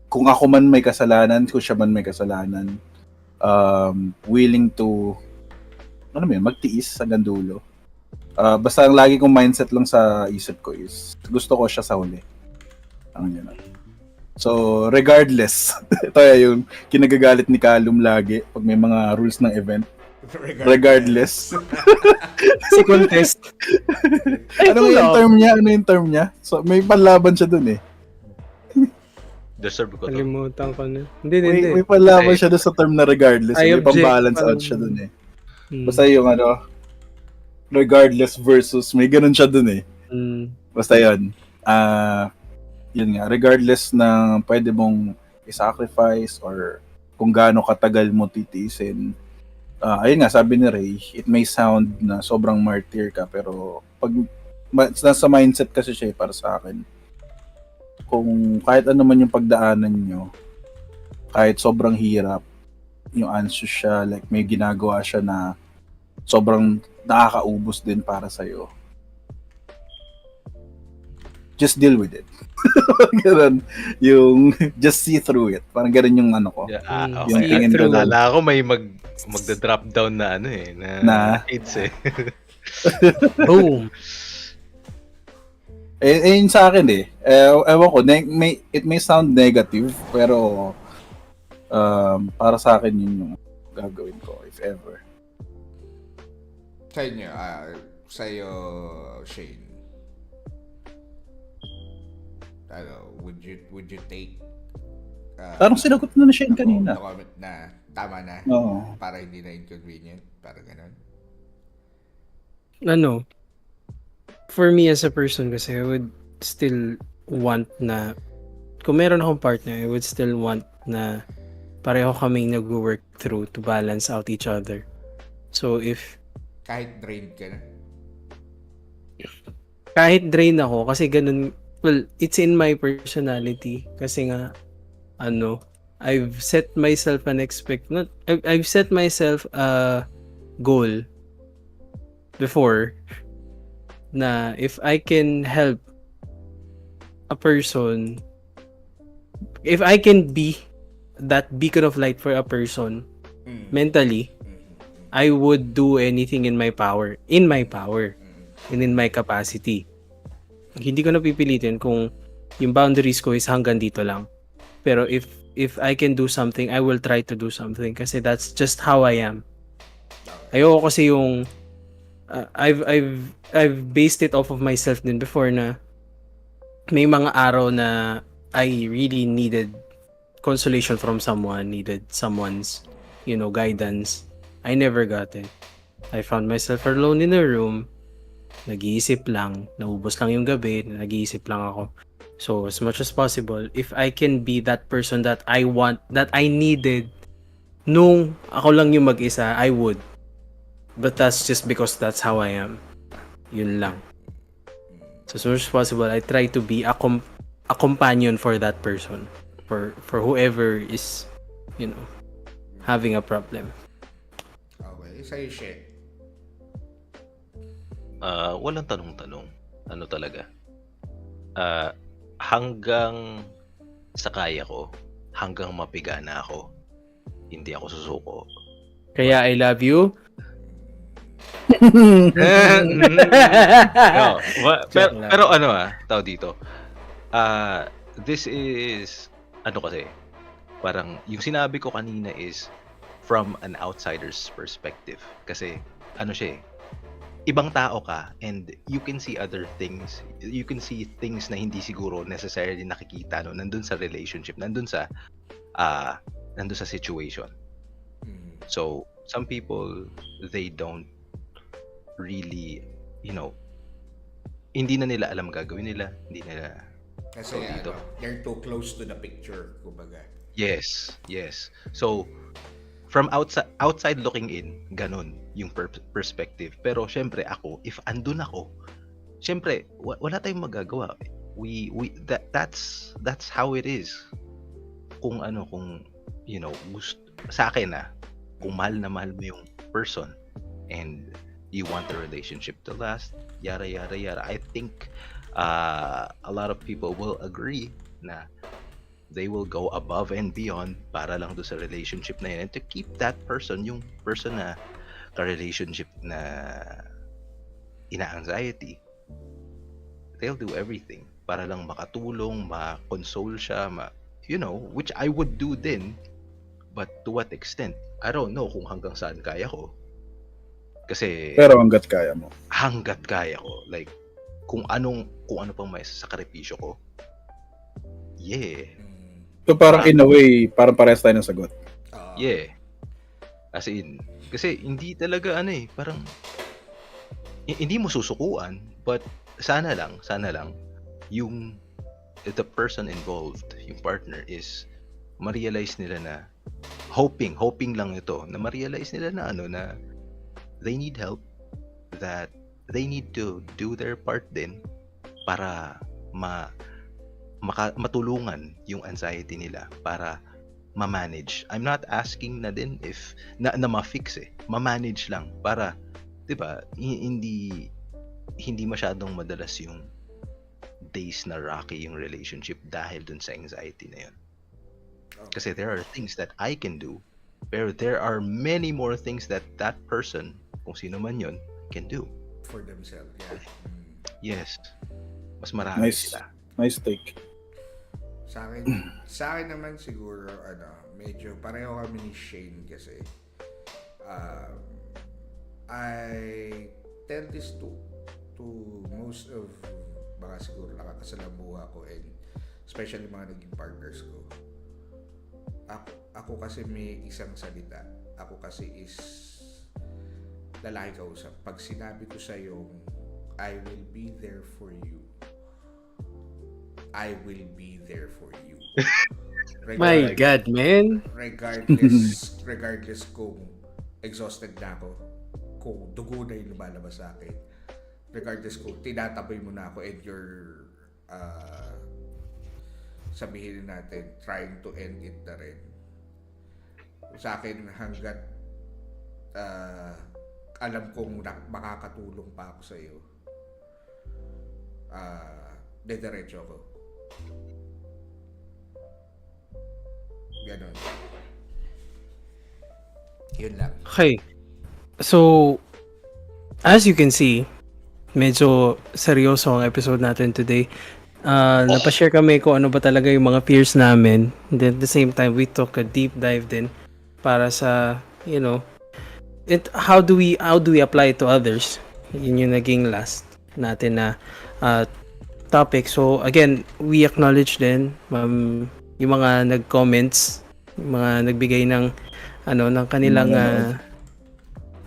Kung ako man may kasalanan, kung siya man may kasalanan, willing to magtiis hanggang dulo. Basta ang lagi kong mindset lang sa isip ko is gusto ko siya sa huli. Ang yun. So, regardless, ito yung kinagagalit ni Calum lagi pag may mga rules ng event. Regardless.
Si contest.
Ano yung term niya? So, may panlaban siya dun eh.
Deserve ko to.
Kalimutan ko na. Hindi.
May palaman
Kasi-
siya doon sa term na regardless.
I
May
object,
pang-balance out
parang-
siya doon eh.
Hmm.
Basta yung regardless versus, may ganun siya doon eh.
Hmm.
Basta yun. Yun nga, regardless na pwede mong i-sacrifice or kung gaano katagal mo titiisin. Ayun nga, sabi ni Ray, it may sound na sobrang martyr ka, pero pag nasa mindset kasi siya para sa akin, kung kahit ano man yung pagdaanan nyo, kahit sobrang hirap, yung answer siya, like may ginagawa siya na sobrang nakakaubos din para sa'yo. Just deal with it. Ganun. Yung just see through it. Parang ganun yung ano ko.
Yeah,
Yung
okay.
tingin ko doon.
Akala ko may magda-drop down na
Na?
AIDS eh.
Boom.
Yun sa akin eh. Ewan ko, it may sound negative, pero para sa akin yun yung gagawin ko, if ever.
Sa inyo, sa'yo, Shane. Would you take
Parang sinagot na na Shane kanina.
comment na tama na
Oo.
para hindi na inconvenient, para ganun.
For me as a person kasi, I would still want na, kung meron akong partner, I would still want na pareho kaming nag-work through to balance out each other. So if
Kahit drained ka na.
kahit drain ako, kasi ganun, well, it's in my personality. Kasi nga, I've set myself I've set myself a goal before na if I can help a person, if I can be that beacon of light for a person mentally, I would do anything in my power, and in my capacity. Hindi ko napipilitin kung yung boundaries ko is hanggang dito lang. Pero if I can do something, I will try to do something kasi that's just how I am. Ayoko kasi yung I've based it off of myself din before na may mga araw na I really needed consolation from someone, needed someone's, guidance. I never got it. I found myself alone in a room, nag-iisip lang, naubos lang yung gabi, nag-iisip lang ako. So, as much as possible, if I can be that person that I needed, nung ako lang yung mag-isa, I would. But that's just because that's how I am. Yun lang. So, as much as possible, I try to be a companion for that person. For whoever is, having a problem.
Okay, sa'yo, Shane.
Walang tanong-tanong. Ano talaga? Hanggang sa kaya ko, hanggang mapiga na ako, hindi ako susuko.
Kaya I love you.
No,
Joke lang.
pero tao dito. This is, kasi, parang, yung sinabi ko kanina is from an outsider's perspective. Kasi, siya ibang tao ka and you can see other things. You can see things na hindi siguro necessarily nakikita nandun sa relationship, nandun sa situation. So, some people, they don't really, hindi na nila alam gagawin nila. Hindi nila.
Kasi
dito.
they're too close to the picture, kumbaga.
Yes. So, from outside looking in, ganun yung perspective. Pero syempre ako, if andun ako, syempre wala tayong magagawa. That's how it is. Kung gusto sa akin kung mahal na mahal mo yung person and you want the relationship to last, yara. I think a lot of people will agree na they will go above and beyond para lang do sa relationship na yun and to keep that person, yung person na ka-relationship na ina-anxiety, they'll do everything para lang makatulong, ma-console siya, which I would do din, but to what extent? I don't know kung hanggang saan kaya ko. Kasi
Pero hanggat kaya mo.
hanggat kaya ko, like kung ano pang may sakripisyo ko, yeah,
So parang in a way, parang parehas tayo ng sagot.
Yeah. As in, kasi hindi talaga parang hindi mo susukuan, but sana lang yung the person involved, yung partner is ma-realize nila na hoping lang ito na ma-realize nila na na they need help, that they need to do their part din para matulungan yung anxiety nila para ma-manage. I'm not asking na din if na ma-fix ma-manage lang para 'di ba hindi masyadong madalas yung days na rocky yung relationship dahil dun sa anxiety na yun. Kasi there are things that I can do, pero there are many more things that person, kung sino man yun, can do
for themselves.
Yes. Mas marami sila.
Nice take.
Sa akin naman siguro medyo pareho kami ni Shane kasi I tell this to most of mga siguro nakakasalamuha ko, and especially mga naging partners ko. Ako kasi may isang salita. Ako kasi is lalaki kausap. Pag sinabi ko sa yung I will be there for you, I will be there for you.
My God, man.
Regardless kung exhausted na ako, kung dugo na yung lumalabas sa akin, regardless kung tinataboy mo na ako and you're sabihin natin trying to end it na rin. Sa akin hanggat alam kong makakatulong pa ako sa iyo, dediretso ako. Ganon. Yun lang.
Okay. So, as you can see, medyo seryoso ang episode natin today. Napashare kami kung ano ba talaga yung mga fears namin. And then at the same time, we took a deep dive din para sa, how do we apply it to others. Yun yung naging last natin na topic. So, again, we acknowledge din yung mga nag-comments, yung mga nagbigay ng ng kanilang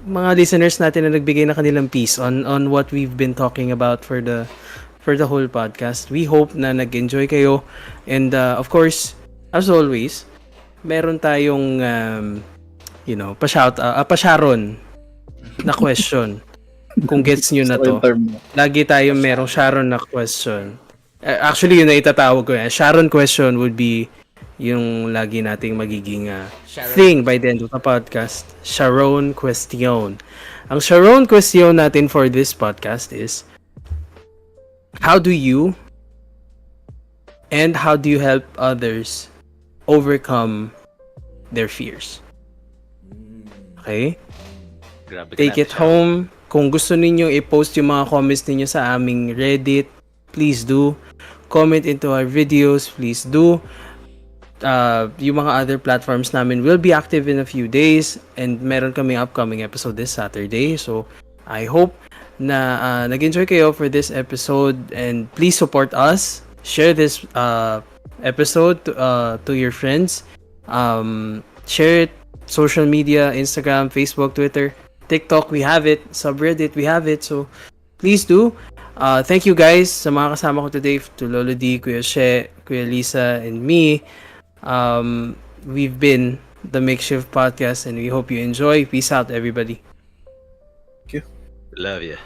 mga listeners natin na nagbigay ng kanilang piece on what we've been talking about for the whole podcast. We hope na nag-enjoy kayo, and of course, as always, meron tayong pa-Sharon na question. Kung gets nyo na to, lagi tayong merong Sharon na question. Actually, yun na itatawag ko. Sharon question would be yung lagi nating magiging thing by the end of the podcast. Sharon question. Ang Sharon question natin for this podcast is, how do you help others overcome their fears? Okay?
Grabe ka
Take
natin
it
siya.
home. Kung gusto ninyong i-post yung mga comments ninyo sa aming Reddit, please do. Comment into our videos, please do. Yung mga other platforms namin will be active in a few days, and meron kaming upcoming episode this Saturday. So, I hope na nag-enjoy kayo for this episode, and please support us. Share this episode to your friends. Share it social media, Instagram, Facebook, Twitter, TikTok, we have it. Subreddit, we have it. So, please do. Thank you guys sa mga kasama ko today, to Lolo D, Kuya She, Kuya Lisa, and me. We've been the Makeshift Podcast, and we hope you enjoy. Peace out, everybody.
Love ya.